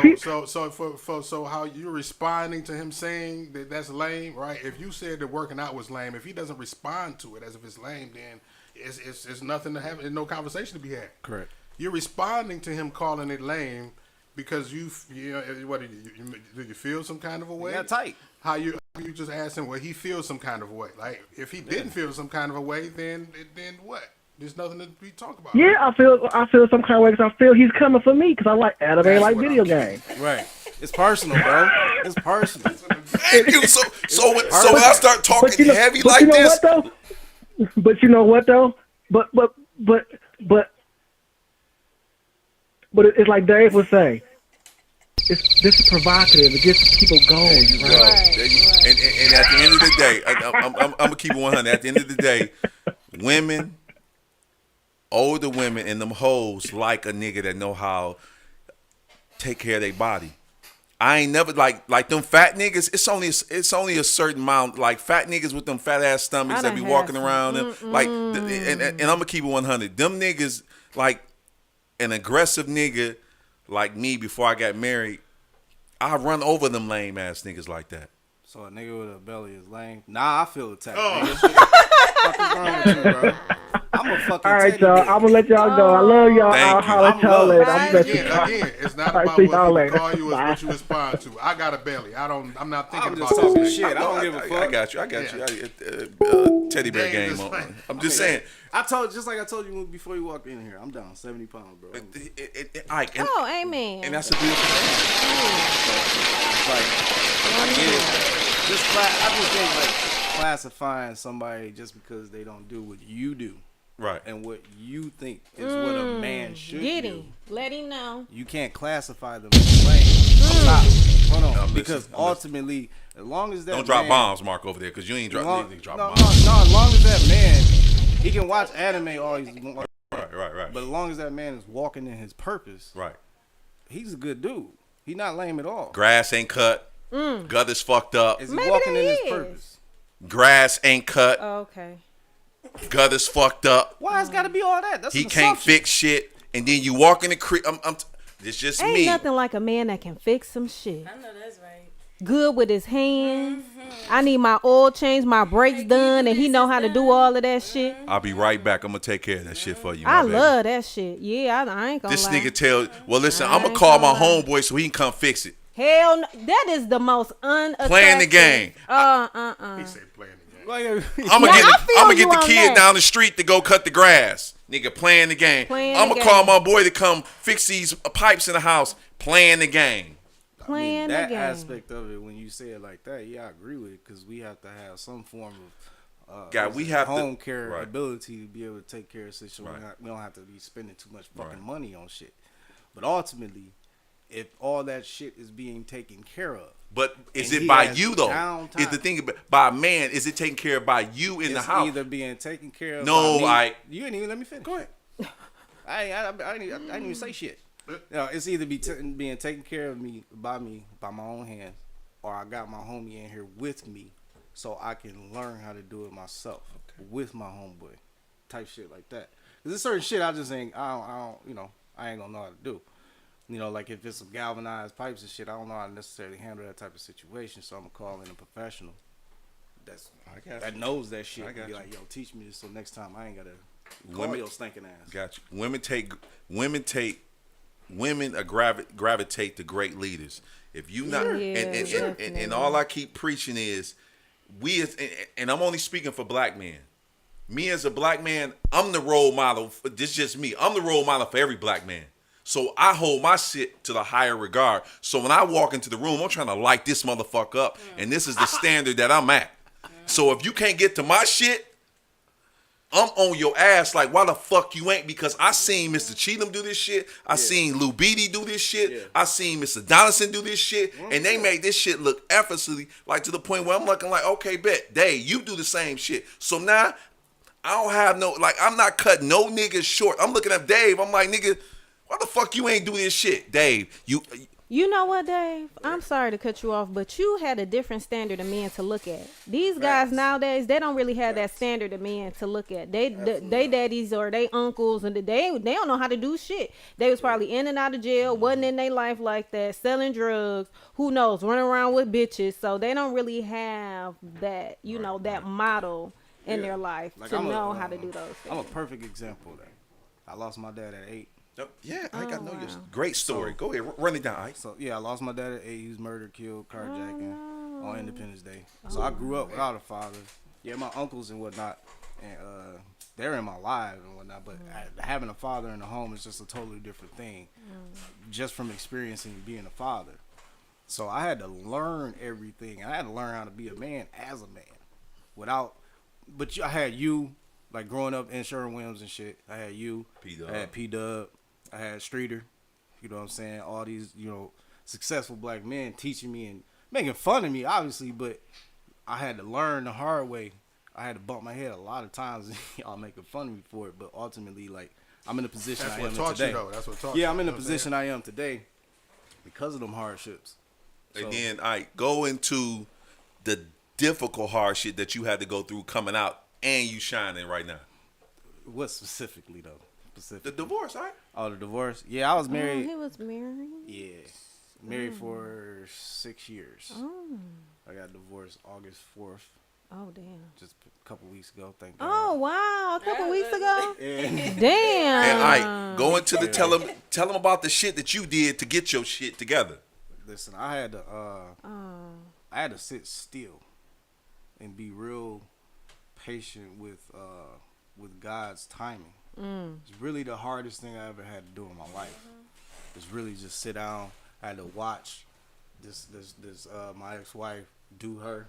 how you're responding to him saying that that's lame, right? If you said that working out was lame, if he doesn't respond to it as if it's lame, then it's nothing to have. There's no conversation to be had. Correct. You're responding to him calling it lame because you know, what do you feel some kind of a way? Got tight. How you just asked him, well, he feels some kind of a way. Like, if he didn't feel some kind of a way, then what? There's nothing to be talked about. Yeah, I feel some kind of way because I feel he's coming for me because I like anime, like video games. Right. It's personal, bro. It's personal. Thank you. So when I start talking heavy like this, but you know what though? But it's like Dave would say. This is provocative. It gets people going. Right. And at the end of the day, I'm gonna keep it 100. At the end of the day, women, older women, and them hoes like a nigga that know how take care of their body. I ain't never like them fat niggas. It's only a certain amount. Like fat niggas with them fat ass stomachs that be walking around them. Like, and I'm gonna keep it 100. Them niggas, like an aggressive nigga like me before I got married, I run over them lame ass niggas like that. So a nigga with a belly is lame? Nah, I feel attacked. What the fuck is wrong with you, bro? I'm a fucking. All right, y'all. I'm gonna let y'all go. I love y'all. Thank I'll let y'all later. Again, it's not All right, about see what y'all people later. call you. It's Bye. what you respond to. I got a belly. I'm not thinking I'm about just talking this. shit. I don't give a fuck. I got you. Teddy bear Dang, game it's on. like- I'm just saying. Just like I told you before you walked in here, I'm down 70 pounds, bro. Oh, amen. And that's a beautiful thing. Like, I get it. I just think like classifying somebody just because they don't do what you do, Right. and what you think is what a man should Get do. him. Let him know. You can't classify them as lame. Hold on, I'm because listening. ultimately, as long as that Don't drop man, bombs, Mark, over there, because you ain't drop bombs. no, as long as that man, he can watch anime all he's want. Right. But as long as that man is walking in his purpose, Right. he's a good dude. He's not lame at all. Grass ain't cut. Gutter's fucked up. Is he Maybe walking they in his is. purpose? Grass ain't cut. Oh, okay. Gutter's fucked up. Why it's got to be all that? That's He an can't assumption. fix shit. And then you walk in the creek. It's just Ain't me. nothing like a man that can fix some shit. I know that's right. Good with his hands. I need my oil changed, my brakes done, and he know how to do all of that shit. I'll be right back. I'm gonna take care of that shit for you. I my baby. love that shit. Yeah, I ain't gonna This lie. nigga tell. Well, listen. I I'm gonna ain't call my gonna lie. homeboy so he can come fix it. Hell, no, that is the most unattractive. Playing the game. He said playing the game. I'm gonna Yeah, I feel get you the on kid that. down the street to go cut the grass. Nigga playing the game. Playing I'm the gonna call game. my boy to come fix these pipes in the house. Playing the game. Playing that the game. aspect of it, when you say it like that, yeah, I agree with it, because we have to have some form of God, we have to- home care right. ability to be able to take care of situations. Right. We don't have to be spending too much fucking Right. money on shit. But ultimately, if all that shit is being taken care of, But is And it he by has you though? downtime. Is the thing by a man? Is it taken care of by you in the it's house? either being taken care of. No, by me. You didn't even let me finish. Go ahead. I didn't even say shit. It's either being taken care of by my own hands, or I got my homie in here with me, so I can learn how to do it myself with my homeboy, type shit like that. 'Cause there's certain shit I just ain't. I don't. I ain't gonna know how to do. Like if it's some galvanized pipes and shit, I don't know how to necessarily handle that type of situation. So I'm gonna call in a professional that knows that shit. I got And be you. like, yo, teach me this, so next time I ain't gotta call your stinking ass. Got you. Women gravitate to great leaders. If you not, Yeah, and definitely. all I keep preaching is, and I'm only speaking for black men. Me as a black man, I'm the role model. This is just me. I'm the role model for every black man. So I hold my shit to the higher regard. So when I walk into the room, I'm trying to light this motherfucker up, and this is the standard that I'm at. So if you can't get to my shit, I'm on your ass like, why the fuck you ain't? Because I seen Mr. Cheatham do this shit. I seen Lou Beatty do this shit. I seen Mr. Donaldson do this shit. And they made this shit look effortlessly, like to the point where I'm looking like, okay, bet, Dave, you do the same shit. So now, I don't have no, like, I'm not cutting no niggas short. I'm looking at Dave. I'm like, nigga, why the fuck you ain't do this shit? Dave, You know what, Dave? I'm sorry to cut you off, but you had a different standard of men to look at. These guys nowadays, they don't really have that standard of men to look at. They daddies or they uncles, and they don't know how to do shit. They was probably in and out of jail, wasn't in their life like that, selling drugs, who knows, running around with bitches. So they don't really have that, that model in their life Like, to I'm know how to do those things. I'm a perfect example of that. I lost my dad at 8. Yeah, Ike, I know your wow. great story. Go ahead, run it down, Ike. So yeah, I lost my dad at 8. He was murdered, killed, carjacking on Independence Day. So I grew up without a father. Yeah, my uncles and whatnot, and they're in my life and whatnot. But having a father in the home is just a totally different thing, just from experiencing being a father. So I had to learn everything. I had to learn how to be a man as a man, I had you, like growing up in Sherwin-Williams and shit. I had you. P-Dub. I had P-Dub. I had Streeter. You know what I'm saying? All these, successful black men teaching me and making fun of me, obviously, but I had to learn the hard way. I had to bump my head a lot of times, and y'all making fun of me for it. But ultimately, like, I'm in the position I am in today. That's what taught you. Yeah, I'm in the position I am today because of them hardships. And then go into the difficult hardship that you had to go through coming out, and you shining right now. What specifically though? The divorce, all right? Oh, the divorce. Yeah, I was married. He was married. Yeah, married for 6 years. I got divorced August 4th, Oh damn. just a couple weeks ago. Thank God. Oh wow, a couple weeks ago. And Damn. And go into the tell them about the shit that you did to get your shit together. listen, I had to sit still and be real patient with God's timing. It's really the hardest thing I ever had to do in my life. It's really just sit down. I had to watch this my ex-wife do her,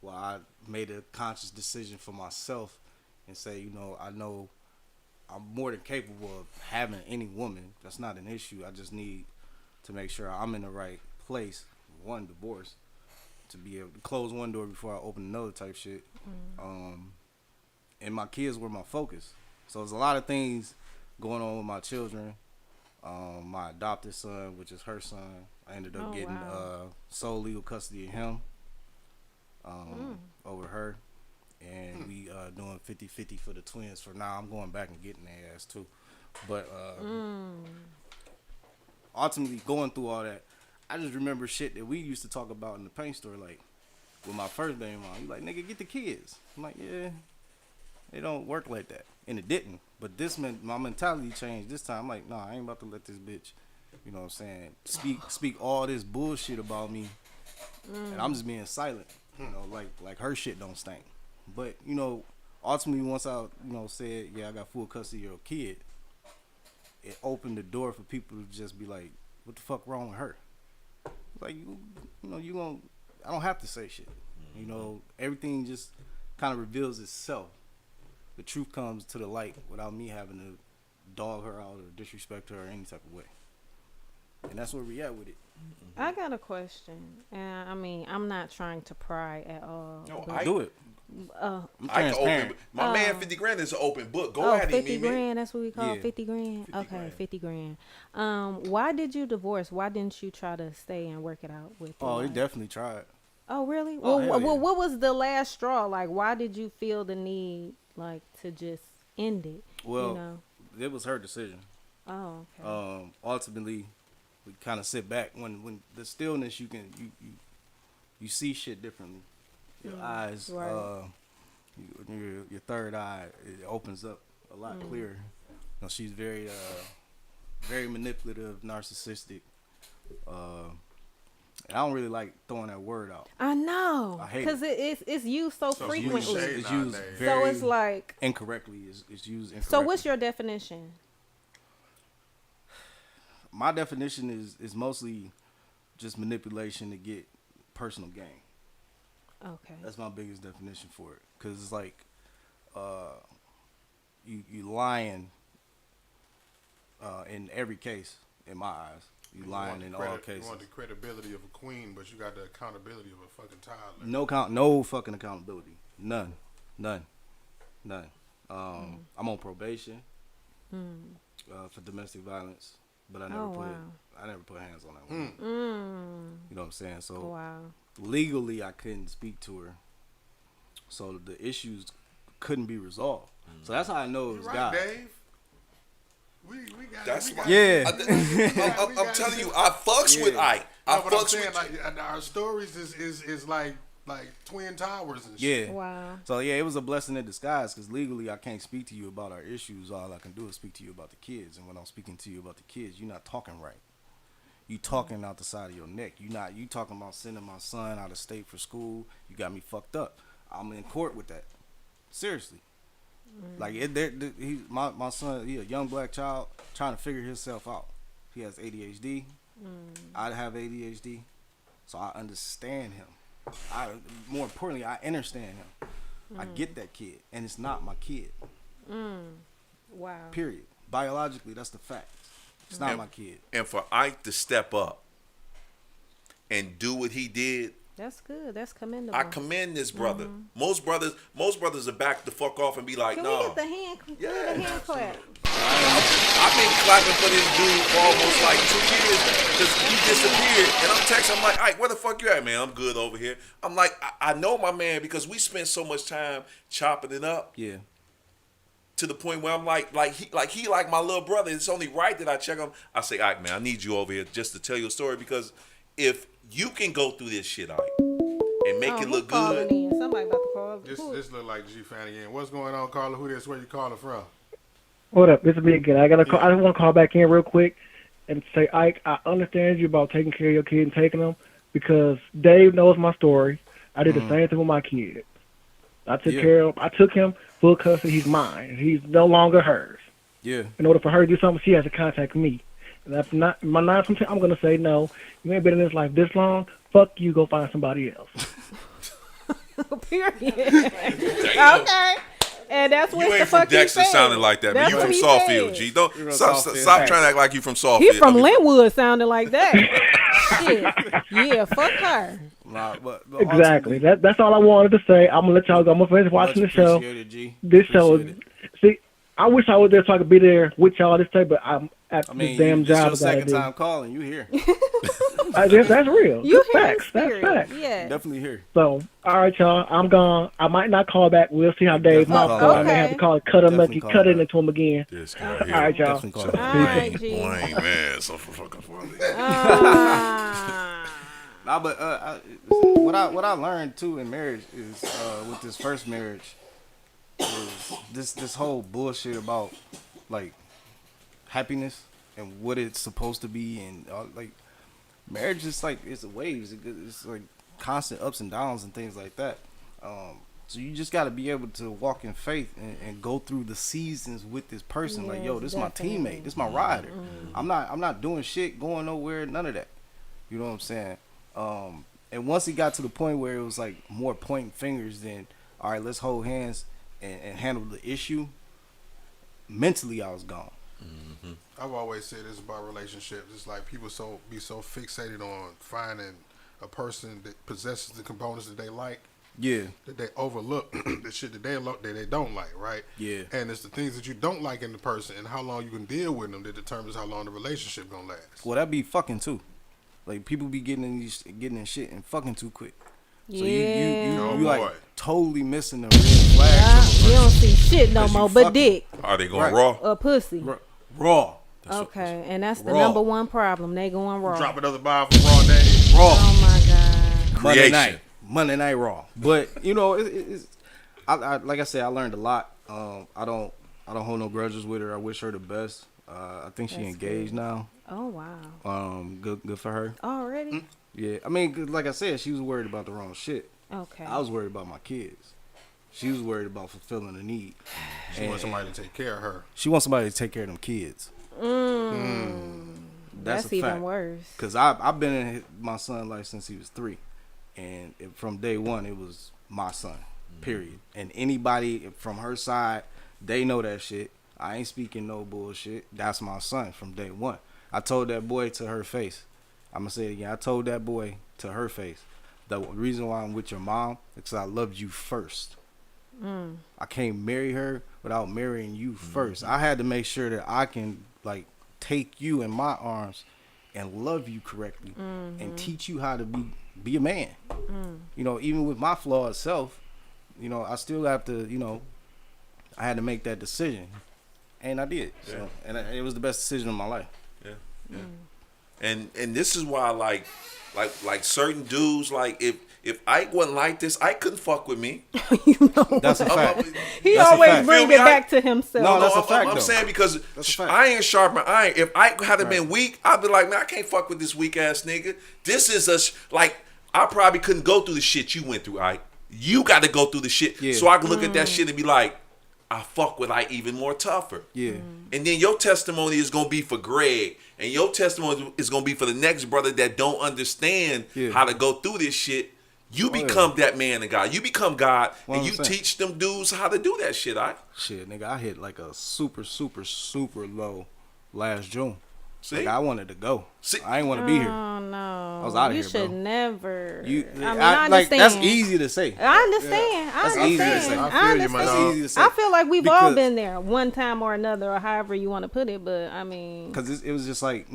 while I made a conscious decision for myself and say, I know I'm more than capable of having any woman. That's not an issue. I just need to make sure I'm in the right place. One, divorce, to be able to close one door before I open another type shit. And my kids were my focus. So there's a lot of things going on with my children. My adopted son, which is her son, I ended up getting sole legal custody of him over her. And we doing 50-50 for the twins for now. I'm going back and getting their ass too. But ultimately going through all that, I just remember shit that we used to talk about in the paint store, like with my first name on. You like, nigga, get the kids. I'm like, yeah, it don't work like that. And it didn't. But my mentality changed this time. I'm like, nah, I ain't about to let this bitch, you know what I'm saying, speak all this bullshit about me. And I'm just being silent. Like her shit don't stink. But, ultimately once I, said, yeah, I got full custody of your kid, it opened the door for people to just be like, what the fuck wrong with her? Like, I don't have to say shit. Everything just kind of reveals itself. The truth comes to the light without me having to dog her out or disrespect her or any type of way. And that's where we at with it. I got a question. And I mean, I'm not trying to pry at all. No, but- Do it. I'm I can transparent. open. My man, 50 grand is an open book. Go at him, 50 Mimi. grand, that's what we call Yeah. 50 grand? 50 Okay, grand. 50 grand. Why did you divorce? Why didn't you try to stay and work it out with your Oh, he wife? definitely tried. Oh, really? Oh, Well, hell yeah. what was the last straw? Like, why did you feel the need, like, to just end it? Well, it was her decision. Oh, okay. Ultimately, we kind of sit back when the stillness, you see shit differently. Your eyes, right. your third eye, it opens up a lot clearer. She's very very manipulative, narcissistic. And I don't really like throwing that word out. I know, I hate because it's used so it's frequently. used It's used nowadays. very So it's like, incorrectly. It's used incorrectly. so what's your definition? My definition is mostly just manipulation to get personal gain. Okay. That's my biggest definition for it. Because it's like you lying in every case, in my eyes. You lying in all cases. You want the credibility of a queen, but you got the accountability of a fucking toddler. No fucking accountability. None. I'm on probation for domestic violence, but I never put hands on that woman. You know what I'm saying? So Wow. legally, I couldn't speak to her, so the issues couldn't be resolved. So that's how I know it was Right, God. Dave. We got. That's we why. got, Yeah. I'm telling you, I fucks with Ike. I No, but I'm fucks saying, with like, our stories is like like Twin Towers and Yeah. shit. Wow. So yeah, it was a blessing in disguise because legally I can't speak to you about our issues. All I can do is speak to you about the kids. And when I'm speaking to you about the kids, you're not talking right. You talking out the side of your neck. You talking about sending my son out of state for school. You got me fucked up. I'm in court with that. Seriously. Like my son, he a young black child trying to figure himself out. He has ADHD. I have ADHD, so I understand him. More importantly, I understand him. I get that kid, and it's not my kid. Wow. Period. Biologically, that's the fact. It's not my kid. And for Ike to step up and do what he did, That's good. That's commendable. I commend this brother. Most brothers will back the fuck off and be like, Can no. we get the hand? Can we get the hand clap? I've been clapping for this dude for almost like 2 years because he disappeared. And I'm texting him like, Ike, where the fuck you at, man? I'm good over here. I'm like, I know my man because we spent so much time chopping it up. Yeah. To the point where I'm like he like my little brother. It's only right that I check him. I say, Ike, man, I need you over here just to tell you a story because if you can go through this shit, Ike, and make it look good. Somebody about to call. This look like G Fan again. What's going on, Carla? Who this? Where you calling from? What up? This is me again. I just want to call back in real quick and say, Ike, I understand you about taking care of your kid and taking them because Dave knows my story. I did the same thing with my kid. I took care of him. I took him full custody. He's mine. He's no longer hers. Yeah. In order for her to do something, she has to contact me. And that's not my 9 from 10. I'm gonna say no. You ain't been in this life this long. Fuck you. Go find somebody else. Period. Okay. And that's what You the ain't from fuck Dexter he said. sounding like that, man. That's You what from he Sawfield, said. G. Don't from stop Sawfield. trying to act like you from Sawfield. He from Linwood sounding like that. Shit. Yeah, fuck her. Nah, but Exactly. That's all I wanted to say. I'm gonna let y'all go. I'm gonna finish watching the show. G. This show Appreciate is. it. See, I wish I was there so I could be there with y'all this day, but I'm at I mean, this damn this job. your second time calling. You here? That's real. You That's hear facts. his That's spirit. facts. Yeah. Definitely here. So, all right, y'all. I'm gone. I might not call back. We'll see how Dave's Definitely mouth call goes. I may back. have to call it, cut it Definitely call it back. into him again. This guy All right, y'all. Definitely call All back. right, G. Blaine, man, so fucking funny. Nah, but what I learned too in marriage is with this first marriage is this whole bullshit about like happiness and what it's supposed to be and like marriage is like it's waves. It's like constant ups and downs and things like that. So you just got to be able to walk in faith and go through the seasons with this person. Like, yo, this is my teammate, this is my rider. I'm not doing shit, going nowhere, none of that. You know what I'm saying? And once it got to the point where it was like more pointing fingers than, all right, let's hold hands and handle the issue, mentally I was gone. I've always said this about relationships. It's like people be so fixated on finding a person that possesses the components that they like. Yeah. That they overlook the shit that they don't like, right? Yeah. And it's the things that you don't like in the person and how long you can deal with them that determines how long the relationship gonna last. Well, that be fucking too. Like people be getting in shit and fucking too quick. So Yeah. you like totally missing the red flags. You don't see shit no Because you more but fucking- dick Are they going Right. raw? or pussy. Raw. Okay, and that's the Raw. number one problem. They going raw. Drop another bomb for Raw Day. Raw. Oh my god. Creation. Monday night Raw. But you know, it's I like I said, I learned a lot. I don't hold no grudges with her. I wish her the best. I think she That's engaged good. now. Oh wow. Good for her. Already? Yeah, I mean, 'cause like I said, she was worried about the wrong shit. Okay. I was worried about my kids. She was worried about fulfilling a need. She wants somebody to take care of her. She wants somebody to take care of them kids. That's a even fact. worse. Cause I've been in my son's life since he was 3, and from day one it was my son. Period. And anybody from her side, they know that shit. I ain't speaking no bullshit. That's my son from day one. I told that boy to her face. I'm gonna say it again. I told that boy to her face. The reason why I'm with your mom is because I loved you first. I can't marry her without marrying you first. I had to make sure that I can like take you in my arms and love you correctly and teach you how to be a man. You know, even with my flawed self, you know, I still have to, you know, I had to make that decision, and I did. So, and it was the best decision of my life. Yeah. And this is why like certain dudes, like if Ike wasn't like this, Ike couldn't fuck with me. That's a fact. He That's a always fact. bring Feel me? it back to himself. No, that's a I'm, fact, I'm though. saying because That's a fact. iron sharpen iron. If Ike had been weak, I'd be like, man, I can't fuck with this weak ass nigga. This is like I probably couldn't go through the shit you went through, Ike. You got to go through the shit, Yeah. so I can look at that shit and be like, I fuck with Ike even more tougher. Yeah. And then your testimony is gonna be for Greg, and your testimony is gonna be for the next brother that don't understand how to go through this shit. You become that man of God. You become God, and you 100%. teach them dudes how to do that shit. Shit, nigga, I hit like a super, super, super low last June. See? Like, I wanted to go. See? I didn't want to be here. Oh no! I was outta You here, bro. should never. You, I mean, I like, understand. that's easy to say. I understand. I That's easy to understand. say. I I feel you, my understand. That's dog. easy to say. I feel like we've all Because- been there one time or another, or however you want to put it. But I mean, Because it was just like,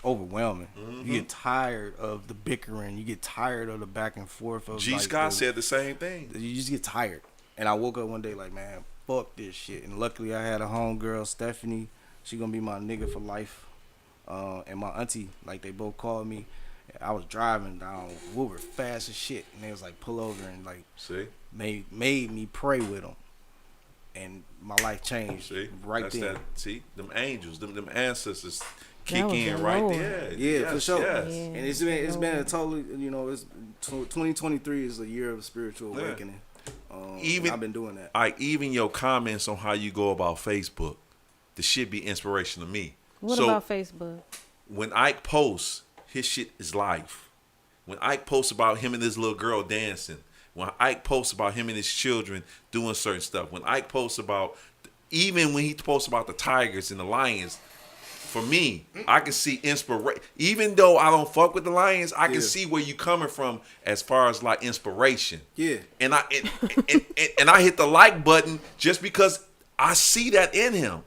overwhelming. You get tired of the bickering. You get tired of the back and forth. Of G. like, Scott said the same thing. you just get tired. And I woke up one day like, man, fuck this shit. And luckily I had a homegirl, Stephanie. She gonna be my nigga for life. And my auntie, like, they both called me. I was driving down Woodward fast as shit. And they was like, pull over and like See? made me pray with them. And my life changed See? right That's there. that. See? Them angels, them ancestors kick was in the right Lord. there. Yeah, Yes, for sure. yes. Yeah. And it's been a totally, it's 2023 is a year of spiritual Yeah. awakening. Even- I've been doing that. Even your comments on how you go about Facebook, the shit be inspiration to me. what So, about Facebook? when Ike posts, his shit is life. When Ike posts about him and this little girl dancing, when Ike posts about him and his children doing certain stuff, when Ike posts about, even when he posts about the Tigers and the Lions, for me, I can see inspiration. Even though I don't fuck with the Lions, I can Yeah. see where you coming from as far as like inspiration. Yeah. And and I hit the like button just because I see that in him.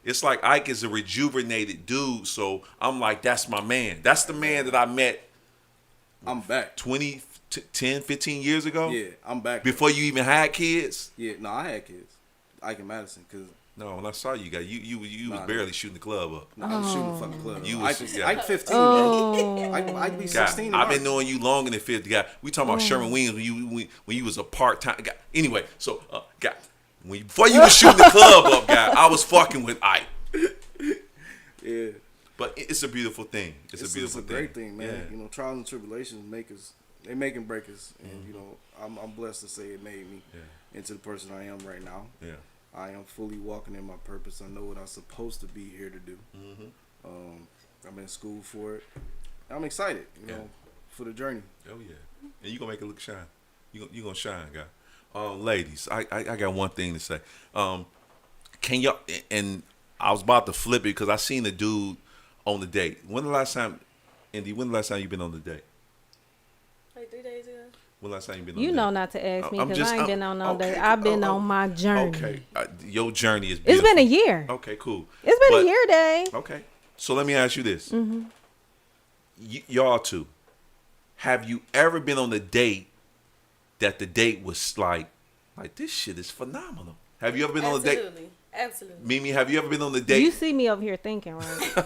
It's like Ike is a rejuvenated dude, so I'm like, that's my man. That's the man that I met I'm back. 10, 15 years ago. Yeah, I'm back. Before you even had kids. Yeah, no, I had kids. Ike and Madison, because No, when I saw you guys, you was Nah, barely shooting the club up. I was shooting the fucking club. You Ike, was- yeah. Ike 15, Oh. bro. Ike be God, 16 in I've been March. knowing you longer than 50. Guy, we talking about Sherman Williams when you was a part time guy. Anyway, so guy, before you was shooting the club up, guy, I was fucking with Ike. Yeah. But it's a beautiful thing. It's a beautiful It's a great thing, man. Yeah. Trials and tribulations they make and break us. And, I'm blessed to say it made me into the person I am right now. Yeah. I am fully walking in my purpose. I know what I'm supposed to be here to do. I'm in school for it. I'm excited, for the journey. Oh yeah, and you gonna make it look shine. You gonna shine, guy. Ladies, I got one thing to say. Can y'all? And I was about to flip it because I seen a dude on the date. When the last time, Indy? When the last time you been on the date? Like 3 days ago. When the last time you been on? You the know date? not to ask me I'm because just- I ain't I'm- been on no okay, date. I've been oh, on my journey. Okay, your journey is. It's Beautiful. been a year. Okay, cool. It's been But- a year, Dave. Okay, so let me ask you this: y'all two, have you ever been on a date that the date was like this shit is phenomenal? Have you ever been on a date? Absolutely. Absolutely. Mimi, have you ever been on a date? You see me over here thinking, right?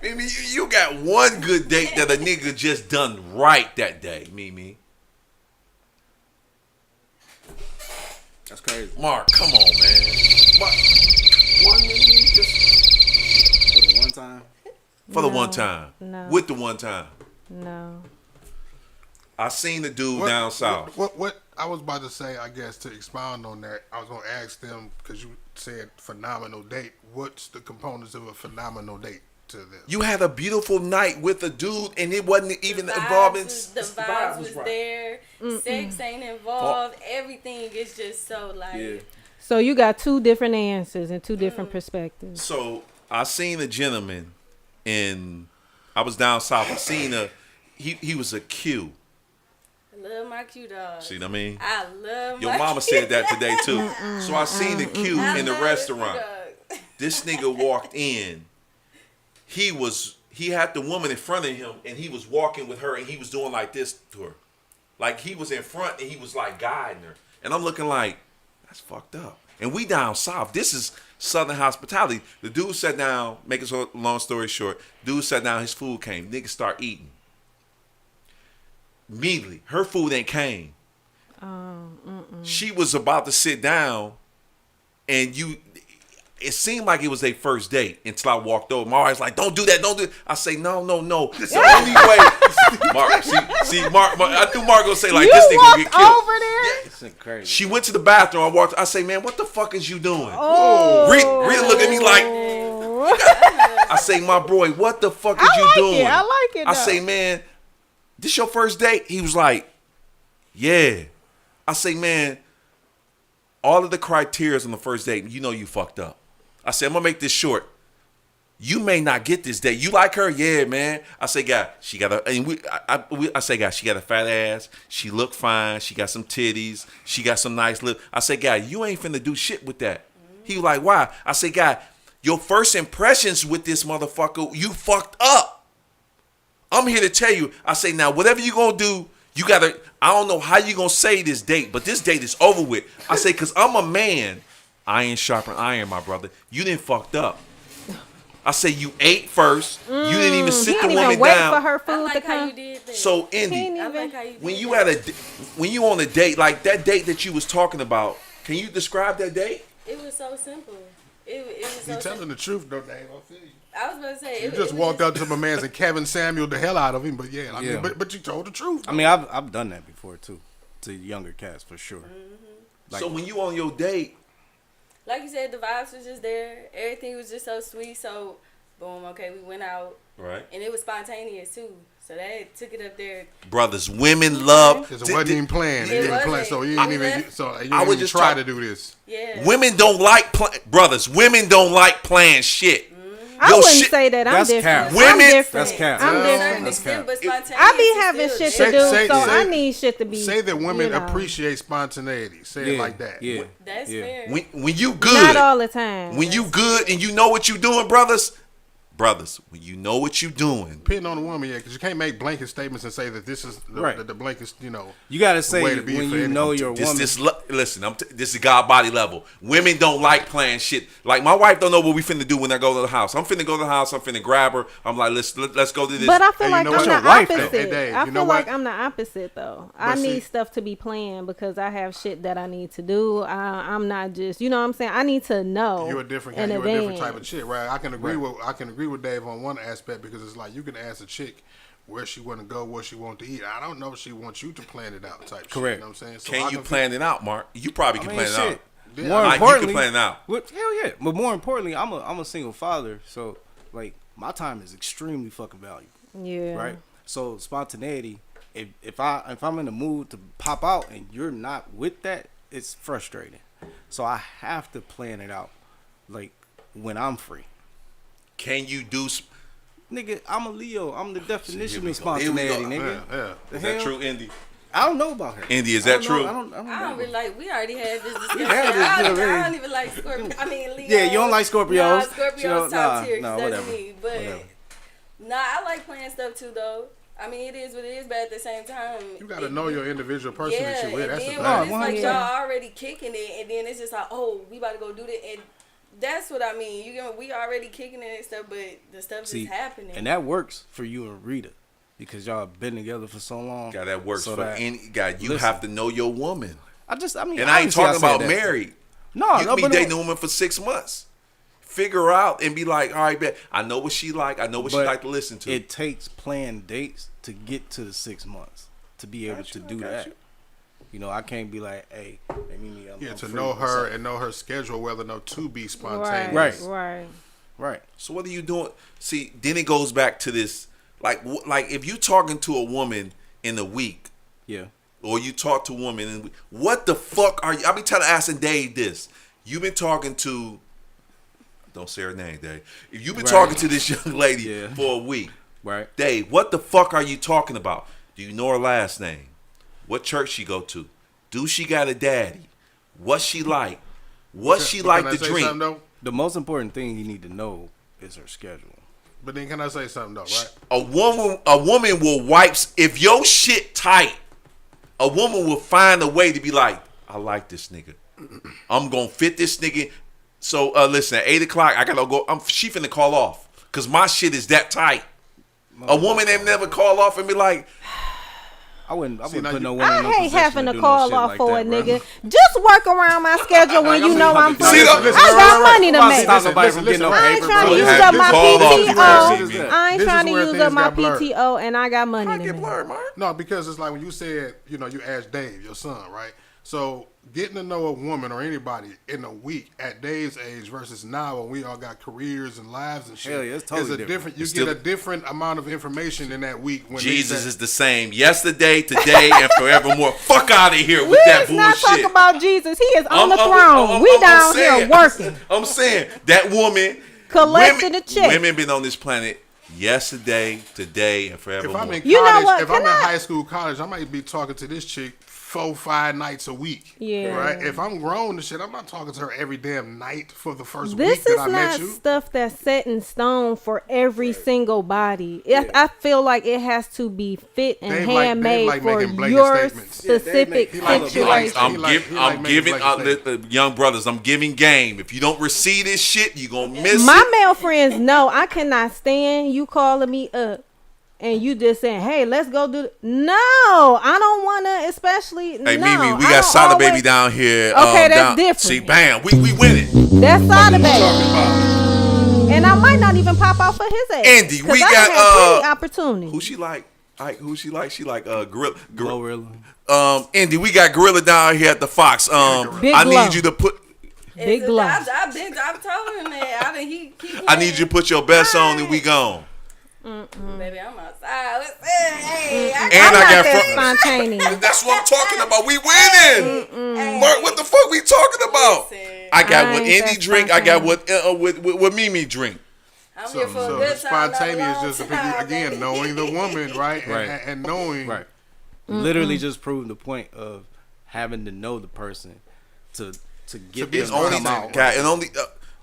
Mimi, you got one good date that a nigga just done right that day, Mimi. That's crazy. Mark, come on, man. Mark, one Mimi, just For the one time. for the No, one time. no. With the one time. No. I seen the dude down south. What I was about to say, I guess, to expound on that, I was going to ask them, because you said phenomenal date. What's the components of a phenomenal date to them? You had a beautiful night with a dude, and it wasn't even The involving. vibes was there. Sex ain't involved. Everything is just so like. Yeah. So you got two different answers and two different perspectives. So I seen a gentleman, and I was down south. I seen he was a Q. I love my Q dog. See what I mean? I love Your my mama Q said that today too. So I seen the Q I in the love restaurant. Q dog. This nigga walked in. He had the woman in front of him, and he was walking with her, and he was doing like this to her, like he was in front, and he was like guiding her. And I'm looking like, that's fucked up. And we down south. This is Southern hospitality. The dude sat down, make a long story short, dude sat down, his food came. Niggas start eating. Immediately, her food ain't came. She was about to sit down, and it seemed like it was their first date until I walked over. My wife's like, don't do that, don't do it. I say, no. It's the only way. Mark, see, Mark, I knew Mark gonna say like, this nigga gonna get killed. Over there? It's crazy. She went to the bathroom. I say, man, what the fuck is you doing? Oh. Rita look at me like, I say, my boy, what the fuck is you doing? I like it. I say, man, this your first date? He was like, yeah. I say, man, all of the criteria on the first date, you know you fucked up. I said, I'm gonna make this short. You may not get this date. You like her? Yeah, man. I say, God, she got I say, God, she got a fat ass. She look fine. She got some titties. She got some nice lips. I say, God, you ain't finna do shit with that. He was like, why? I say, God, your first impressions with this motherfucker, you fucked up. I'm here to tell you. I say, now, whatever you gonna do, you gotta, I don't know how you gonna say this date, but this date is over with. I say, cause I'm a man. Iron sharpen iron, my brother. You didn't fucked up. I say you ate first. You didn't even sit the woman wait down. for her I food like to how come. you did that. So Indy, I like how you did when you that. when you on a date, like that date that you was talking about, can you describe that date? It was so simple. It was so You telling simple. the truth though, Dave. I feel you. I was about to say You it just was walked up to my man's and Kevin Samuel the hell out of him, but yeah, I Yeah. mean, but you told the truth. I mean, I've done that before too, to younger cats for sure. Like, So when you on your date, like you said, the vibes was just there. Everything was just so sweet. So, boom, okay, we went out, right? and it was spontaneous too. So that took it up there. Brothers, women love. Because it wasn't even planned. It It didn't plan, wasn't. so you I ain't even. left- So you I ain't would even just try talk- to do this. Yeah. Women don't like brothers. Women don't like playing shit. I Yo, wouldn't shit- say that. I'm That's different. cap. Women- I'm different. That's cap. I'm Well, different. That's cap. But spontaneous I be is having still shit to there. do, Say- so I say- need shit to be. Say that women you know. appreciate spontaneity. Say it like that. Yeah. That's Yeah. fair. When you good, Not all the time. when you good and you know what you doing, brothers, when you know what you doing, Depending on the woman, yeah, because you can't make blanket statements and say that this is the, Right. the blanket, you know. You gotta way say to be when for you any- know your woman. listen, this is God body level. Women don't like playing shit. Like my wife don't know what we finna do when I go to the house. I'm finna go to the house. I'm finna grab her. I'm like, let's go to this. But I feel Hey, you like know I'm what? the Your wife, though. opposite. Hey, Dave, I you know feel like what? I'm the opposite though. I But see- need stuff to be planned because I have shit that I need to do. I'm not just, you know what I'm saying. I need to know. You're a different in kind. You're a different type of advance. chick, right? I can agree with Dave on one aspect because it's like you can ask a chick where she want to go, what she want to eat. I don't know if she wants you to plan it out type shit. Correct. You know what I'm saying? So Can I you plan it out, Mark? You probably can I mean, plan it out. shit. Yeah. More Like, you importantly, can plan it out. Hell yeah. But more importantly, I'm a single father, so like my time is extremely fucking valuable, Yeah. right? So spontaneity. If I'm in the mood to pop out and you're not with that, it's frustrating. So I have to plan it out, like when I'm free. Can you do? Nigga, I'm a Leo. I'm the definition we of go. Here we go. spontaneity, nigga. Yeah. The Is that hell? true, Indy? I don't know about her. Indy, is I that don't know. true? I don't I don't really like. We already had this discussion. had this, I yeah, don't even like Scorpio. I mean, Leo. Yeah, you don't like Scorpios. Nah, Scorpios You know, top nah, tier. nah, That's whatever. me. But Whatever. nah, I like playing stuff too, though. I mean, it is what it is, but at the same time, You got to know your individual person that you with. and That's the then thing. when it's One like hundred y'all already kicking it, and then it's just like, oh, we about to go do that, and that's what I mean. We already kicking it and stuff, but the stuff See, is happening. and that works for you and Rita because y'all been together for so long. God, that works So for that- any guy. You listen. have to know your woman. I mean, And I ain't obviously talking said about that. married. No, You no, can be but dating a woman for 6 months. Figure out and be like, all right, bet. I know what she like. I know what she but like to listen to. It takes planned dates to get to the 6 months to be able to do that. You know, I can't be like, hey, let me meet. Yeah, I'm to free. know What's her up? and know her schedule, whether or not to be Right. spontaneous. Right. Right. So what are you doing? See, then it goes back to this, like if you talking to a woman in a week, Yeah. or you talk to a woman, and what the fuck are you? I be asking Dave this. You've been talking to, don't say her name, Dave. If you've been Right. talking to this young lady Yeah. for a week, Right. Dave, what the fuck are you talking about? Do you know her last name? What church she go to? Do she got a daddy? What she like? What she But like can I to say drink? something, though? The most important thing you need to know is her schedule. But then can I say something though, right? A woman will wipes if your shit tight. A woman will find a way to be like, I like this nigga. I'm gonna fit this nigga. So listen, at 8 o'clock, I gotta go. She finna call off because my shit is that tight. A woman that never call off and be like, I wouldn't put now no you- woman in no I hate position having to to do call no shit off like for that, a bro. nigga. Just work around my schedule when you know I'm free. See, I listen, got money to Why make. stop somebody from Listen, getting no I ain't paper, trying bro? to use Have up you my call off PTO. to work. I ain't This is trying to where use things up my got blurred. PTO, and I got money I to get make. blurred, man. No, because it's like when you said, you asked Dave, your son, right? So getting to know a woman or anybody in a week at Dave's age versus now when we all got careers and lives and shit, Hell yeah, it's totally is a different. You It's get still- a different amount of information in that week. When Jesus is the same yesterday, today, and forevermore. Fuck out of here with We that is not bullshit. talking about Jesus. He is on the I'm- throne. We I'm down saying- here working. I'm saying that woman Collecting a check. Women been on this planet yesterday, today, and If forevermore. I'm in college, You know what? if I'm in Can I- high school, college, I might be talking to this chick 4-5 nights a week. Yeah. Right. If I'm grown and shit, I'm not talking to her every damn night for the first This week that is I met not you. stuff that's set in stone for every single body. I feel like it has to be fit and Dave like handmade for making blatant your statements. Yeah, Dave specific make- he like- he situation. like- I'm making giving blatant young brothers. I'm giving game. If you don't receive this shit, you gonna miss My it. male friends know I cannot stand you calling me up and you just saying, "Hey, let's go do." No, I don't want to. Especially Hey, no, Mimi, we I got don't Sada always- Baby down here. Okay, that's down- different. See, bam, we winning. That's Sada What Baby, you talking about? and I might not even pop out for his ass. Andy, 'cause we I got, done had plenty opportunity. Who she like? Who she like? She like Gorilla. Glorilla. Andy, we got Gorilla down here at the Fox. Big I Glow. need you to put. Big glow. I've told him that. I need you to put your best on and we gone. Baby, I'm outside. Hey, And I'm I not got that front. spontaneous. That's what I'm talking about. We winning. Mark, what the fuck we talking about? Listen. I got I what ain't Andy that drink. I got spontaneous. what Mimi drink. I'm here for a So good time. not a spontaneous, long just time, again baby. knowing the woman, right? Right. And knowing, Right. Literally just proving the point of having to know the person to get be them It's to only come out. God, it only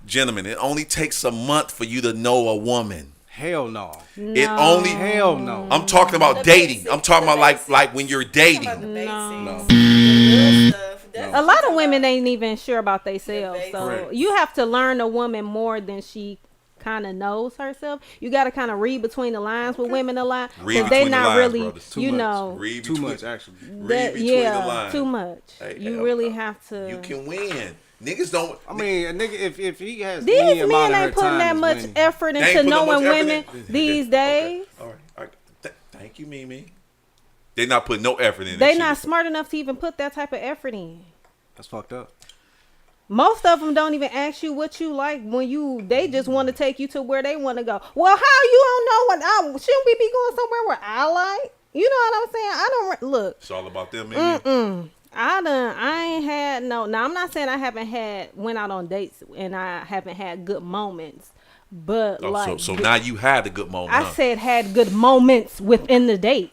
gentlemen. It only takes a month for you to know a woman. Hell no. It only. Hell no. I'm talking about The dating. basics, I'm talking the about basics. like when you're Talking dating. about the basics. No. The good stuff. That's A what lot I'm of women talking ain't even sure about themselves. basics. So Correct. you have to learn a woman more than she kind of knows herself. You got to kind of read between the lines with women a lot. Read Because they between the not lines, really, brothers. Too you much. know, Read Too between- much actually. Read that, between the yeah, lines. too much. Hey, You hey, really have to. You can win. Niggas don't. I mean, a nigga, if he has These any amount men of ain't her putting time that is much winning. effort They ain't into putting that knowing much effort women in. these days. All right. Thank you, Mimi. They not putting no effort in. They that not shit. smart enough to even put that type of effort in. That's fucked up. Most of them don't even ask you what you like when they just want to take you to where they want to go. Well, how you don't know shouldn't we be going somewhere where I like? You know what I'm saying? I don't look. It's all about them, Mimi. I ain't had no. Now I'm not saying I haven't went out on dates and I haven't had good moments, but Oh, like so now you had a good moment. I huh? said had good moments within the date.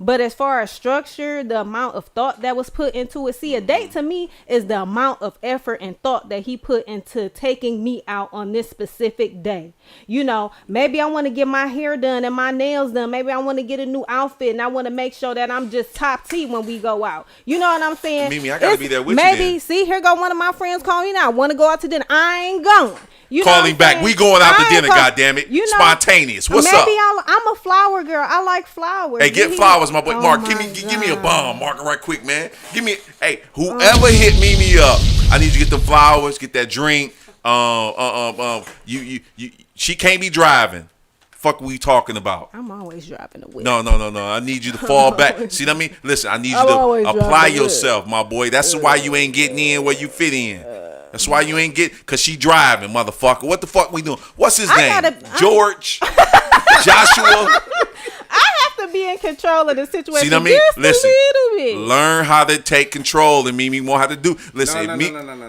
But as far as structure, the amount of thought that was put into it. See, a date to me is the amount of effort and thought that he put into taking me out on this specific day. You know, maybe I want to get my hair done and my nails done. Maybe I want to get a new outfit and I want to make sure that I'm just top T when we go out. You know what I'm saying? Mimi, I gotta be there with you maybe, then. see, here go one of my friends calling me now. Want to go out to dinner. I ain't going. You know Call what him I'm back. saying? We going out to I dinner, ain't goddammit. You know, Spontaneous. What's maybe up? I'm a flower girl. I like flowers. Hey, get He- flowers, my boy. Oh Mark, my give me a God. bomb. Mark it right quick, man. Whoever hit Mimi up, I need you to get the flowers, get that drink. She can't be driving. Fuck we talking about? I'm always driving the whip. No. I need you to fall back. See what I mean? Listen, I need you I'm to always apply driving the whip. yourself, my boy. That's why you ain't getting in where you fit in. That's why you ain't cause she driving, motherfucker. What the fuck we doing? What's his name? George? Joshua? I have to be in control of the situation. See what I mean? Just Listen, a little bit. learn how to take control, and Mimi know how to do. Listen, No.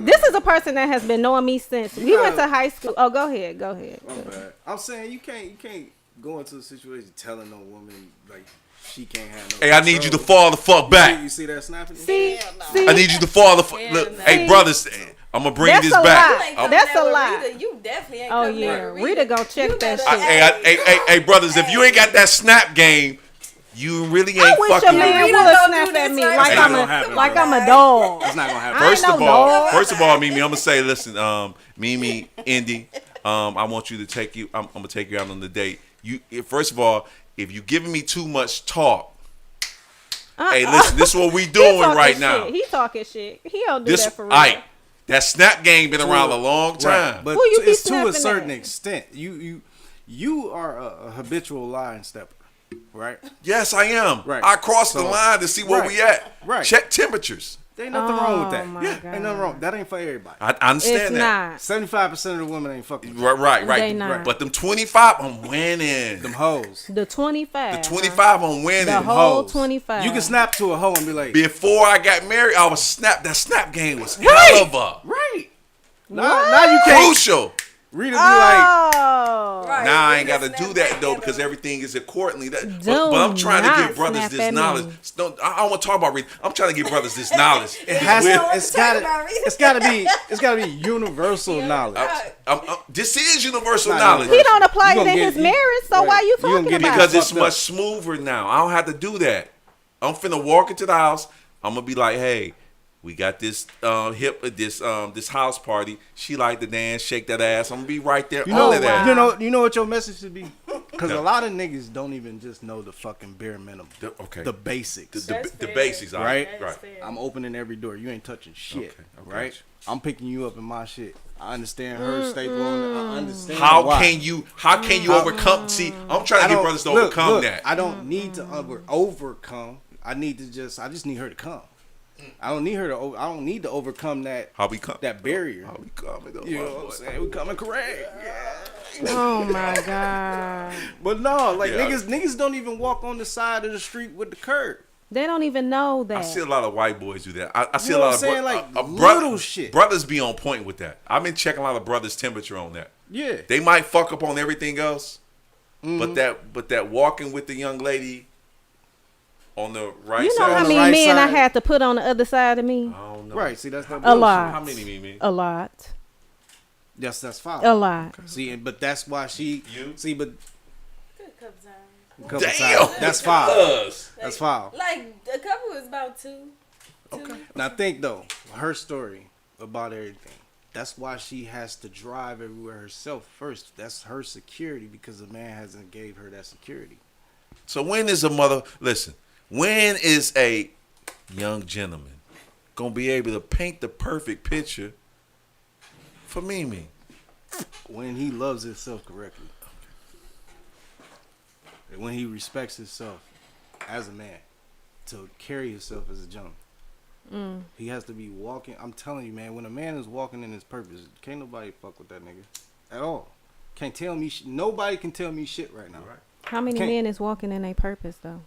This is a person that has been knowing me since we went to high school. Oh, go ahead. My bad. I'm saying you can't go into a situation telling no woman like she can't have no. Hey, I need you to control. fall the fuck back. You see that snapping? See, Hell no. see, I need you to fall the fuck. Yeah, Look, no. hey, brothers, I'm gonna bring That's this a back. lie. You ain't coming That's there a with lie. Rita. You definitely ain't Oh, coming yeah. there with Rita gonna check You that better- shit. Hey, brothers, if you ain't got that snap game, You really I ain't wish a fucking man with me. would Don't snap do at this me right like now. I'm Ain't gonna happen, like bro. I'm a dog. It's not gonna happen. I ain't First no of all, dog. Mimi, I'm gonna say, listen, Mimi, Indy, I want you to take you. I'm gonna take you out on the date. First of all, if you giving me too much talk, hey, listen, this is what we He doing talking right shit. now. He talking shit. He don't do This, that for real. that snap game been around a long time. Right. But Who you be it's to a snapping certain at? extent. You are a habitual line stepper, right? Yes, I am. Right. I crossed the So- line to see where Right. we at. Right. Check temperatures. There ain't nothing wrong with that. Oh, my Yeah, ain't nothing wrong. God. That ain't for everybody. I understand It's that. not. 75% of the women ain't fucking with Right. They not. But them 25, I'm winning. them hoes. The 25. The 25, I'm winning. The whole Hoes. 25. You can snap to a hoe and be like, Before I got married, I was that snap game was hell of a right. Now you can't. crucial. Rita be like, Oh. Right. Now I We ain't got to just do snap that back though at because them. everything is accordingly. But Do I'm trying to not give brothers snap this at knowledge. me. I don't want to talk about Rita. I'm trying to give brothers this knowledge. it has don't to. want It's to talk got about to. Rita. It's got to be universal knowledge. This is universal Not knowledge. He don't apply You it gonna in get- his you- marriage, so right. why you You gonna talking get about Because it? it's fucked up. much smoother now. I don't have to do that. I'm finna walk into the house. I'm gonna be like, hey, we got this this house party. She like to dance, shake that ass. I'm gonna be right there. You all know, of that. you know what your message should be? Because a lot of niggas don't even just know the fucking bare minimum. Okay. The basics. That's The fair. basics, all Right? That's Right. fair. I'm opening every door. You ain't touching shit. Okay, I got right? you. I'm picking you up in my shit. I understand her staple on it. I understand How why. can you overcome? See, I'm trying I to get don't- brothers to look, overcome look, that. I don't need to overcome. I just need her to come. I don't need her to. I don't need to overcome that. How we come? That barrier. How we coming? Though, You my know what I'm boy? saying? We coming correct. Yeah. Oh my God. But no, like Yeah. niggas don't even walk on the side of the street with the curb. They don't even know that. I see a lot of white boys do that. I see You a know lot what of I'm saying? Like, little shit. Brothers be on point with that. I've been checking a lot of brothers' temperature on that. Yeah. They might fuck up on everything else, Mm-hmm. but that walking with the young lady on the right You know side. how on the many right men I side. had to put on the other side of me? I don't know. Right. See, that's not A bullshit. lot. How many, Mimi? A lot. Yes, that's fine. A lot. See, but that's why she. You? See, but Good couple times. a couple Damn. times. That's fine. Us. That's fine. Like a couple is about two. Okay. Now think though, her story about everything. That's why she has to drive everywhere herself first. That's her security because the man hasn't gave her that security. So when is when is a young gentleman gonna be able to paint the perfect picture for Mimi? When he loves himself correctly. And when he respects himself as a man to carry himself as a gentleman. He has to be walking. I'm telling you, man, when a man is walking in his purpose, can't nobody fuck with that nigga at all. Can't tell me nobody can tell me shit right now. Right. How many Can't- men is walking in their purpose though?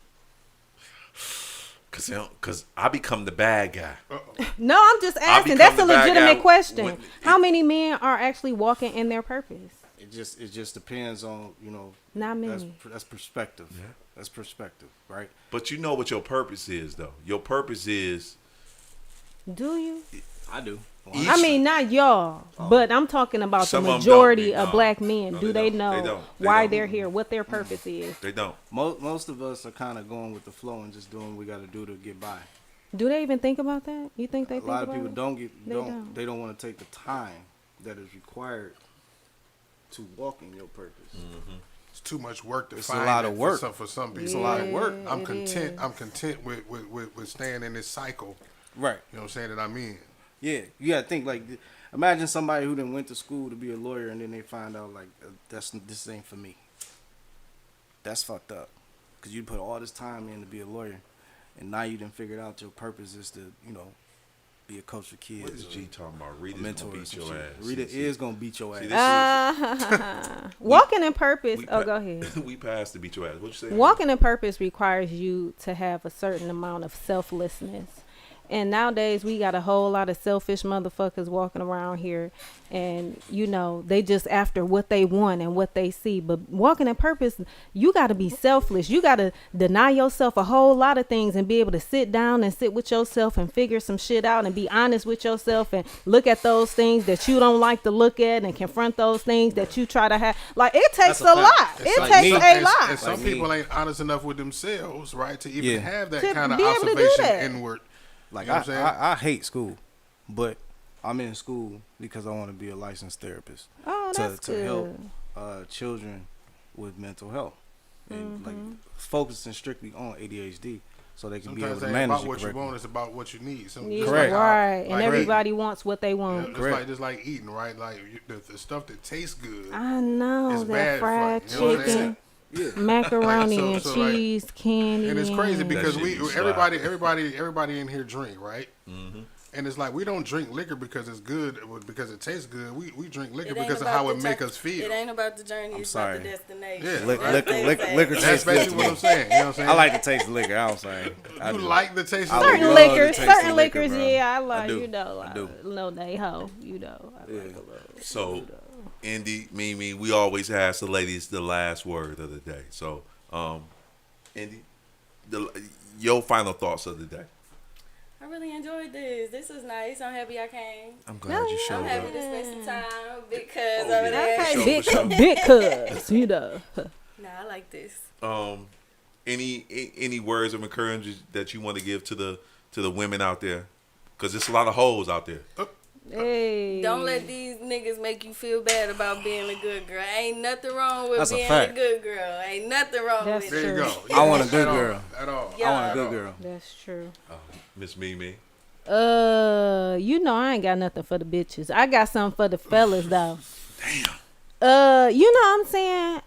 Cause I become the bad guy. No, I'm just asking. become That's a the bad legitimate guy question. when- How many men are actually walking in their purpose? It just depends on, Not that's many. that's perspective. Yeah. That's perspective, right? But you know what your purpose is, though. Your purpose is Do you? I do. Each- I mean, not y'all, but I'm talking about the Some of 'em don't majority be, of no. black men. No, Do they they don't. They know don't. They why don't. they're here, what their purpose is? they don't. Most of us are kind of going with the flow and just doing what we got to do to get by. Do they even think about that? You think they A think lot of about people it? don't They don't. want to take the time that is required to walk in your purpose. It's too much work to It's a find. lot it of work. for some people. It's a lot of work. I'm it content. is. I'm content with staying in this cycle. Right. You know what I'm saying? That I'm in. Yeah. You got to think like, imagine somebody who done went to school to be a lawyer and then they find out like this ain't for me. That's fucked up. Cause you put all this time in to be a lawyer, and now you done figured out your purpose is to be a coach for kids. What is or G talking about? a Rita's mentor gonna or beat some your shit. ass. Rita See, is gonna beat your ass. see, this Walking in purpose. we Oh, pa- go ahead. we passed to beat your ass. What you say? Walking in purpose requires you to have a certain amount of selflessness And nowadays we got a whole lot of selfish motherfuckers walking around here, and they just after what they want and what they see. But walking in purpose, you got to be selfless. You got to deny yourself a whole lot of things and be able to sit down and sit with yourself and figure some shit out and be honest with yourself and look at those things that you don't like to look at and confront those things that you try to have. Like, it takes a lot. It takes a lot. And some people ain't honest enough with themselves, right, to even have that To kind of be able to do observation that. inward. Like, You know what I'm saying? I hate school, but I'm in school because I want to be a licensed therapist Oh, that's to good. help children with mental health and like focusing strictly on ADHD so they can be able Sometimes to it ain't manage about it what you correctly. want, it's about what you need. So Yeah, just Correct. like right. And like everybody wants what they want. just like eating, right? Like the stuff that tastes good. I know It's that bad fried for you, you know what I'm chicken, Yeah. macaroni Like, and so like- cheese, candy. And it's crazy because That we shit be everybody in here drink, right? Mm-hmm. And it's like we don't drink liquor because it's good, because it tastes good. We drink liquor It ain't because of about how it the make jour- us feel. It ain't about the journey, it's about the sorry. destination. Yeah. That's what they say. Liquor That's tastes good basically to what me. I'm saying. You know what I'm saying? I like to taste the liquor. I'm saying. I You do. like the taste I of certain love liquor. the liquors, taste of certain liquor, liquors, bro. yeah, I like, do. like I do. no nay-ho, I like a little. So, Indy, Mimi, we always ask the ladies the last word of the day. So, Indy, your final thoughts of the day. I really enjoyed this. This was nice. I'm happy I came. I'm glad you showed I'm happy up. to spend some time because Oh, over yeah. there. Okay, sure, big, for sure. big cuz, Nah, I like this. Any words of encouragement that you want to give to the women out there? Because there's a lot of hoes out there. Hey. Don't let these niggas make you feel bad about being a good girl. Ain't nothing wrong with That's a being a fact. good girl. Ain't nothing wrong That's with There it. you true. go. I want a good At all. girl. At all. Yeah. I want a At good all. girl. That's true. Miss Mimi. I ain't got nothing for the bitches. I got something for the fellas though. Damn. You know what I'm saying?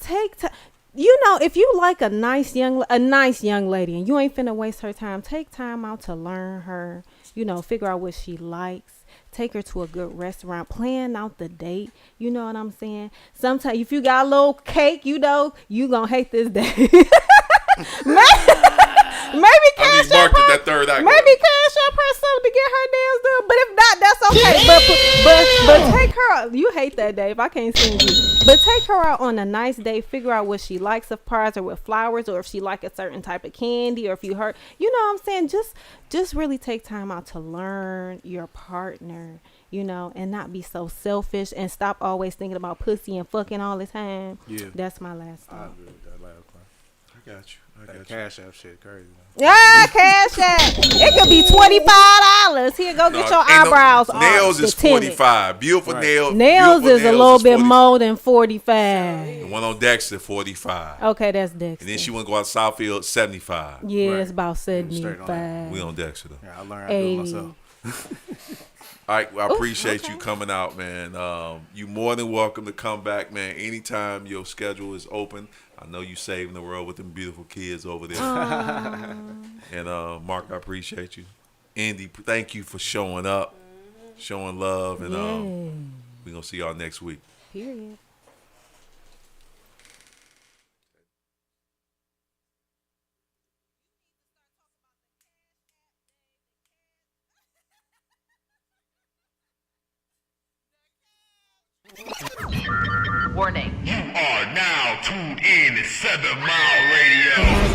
Take time. If you like a nice young lady and you ain't finna waste her time, take time out to learn her. Figure out what she likes. Take her to a good restaurant. Plan out the date. You know what I'm saying? Sometimes if you got a little cake, you gonna hate this day. Maybe I cash need Mark up her. that third act. Maybe cash up her something to get her nails done. But if not, that's okay. But take her out. You hate that, Dave. I can't sing you. But take her out on a nice day. Figure out what she likes of parts or with flowers, or if she like a certain type of candy, or if you hurt. You know what I'm saying? Just really take time out to learn your partner. And not be so selfish and stop always thinking about pussy and fucking all the time. Yeah. That's my last I thought. agree with that last part. I got you. That Cash App shit crazy. Man. Yeah, cash app. It could be $25. Here, go get your ain't no- eyebrows Nails arched, is tinted. $45. Beautiful Right. nails. Nails beautiful is a nails little bit 40. more than 45. The one on Dexter, 45. Okay, that's Dexter. And then she want to go out Southfield, 75. Yeah, Right. it's about Straight on that. 75. We on Dexter though. Yeah, I learned how to do it Hey. myself. All right, well, I appreciate okay. you coming out, man. You more than welcome to come back, man. Anytime your schedule is open. I know you saving the world with them beautiful kids over there. And Mark, I appreciate you. Andy, thank you for showing up, showing love, and Yeah. we're gonna see y'all next week. Period. You are now tuned in to 7 Mile Radio.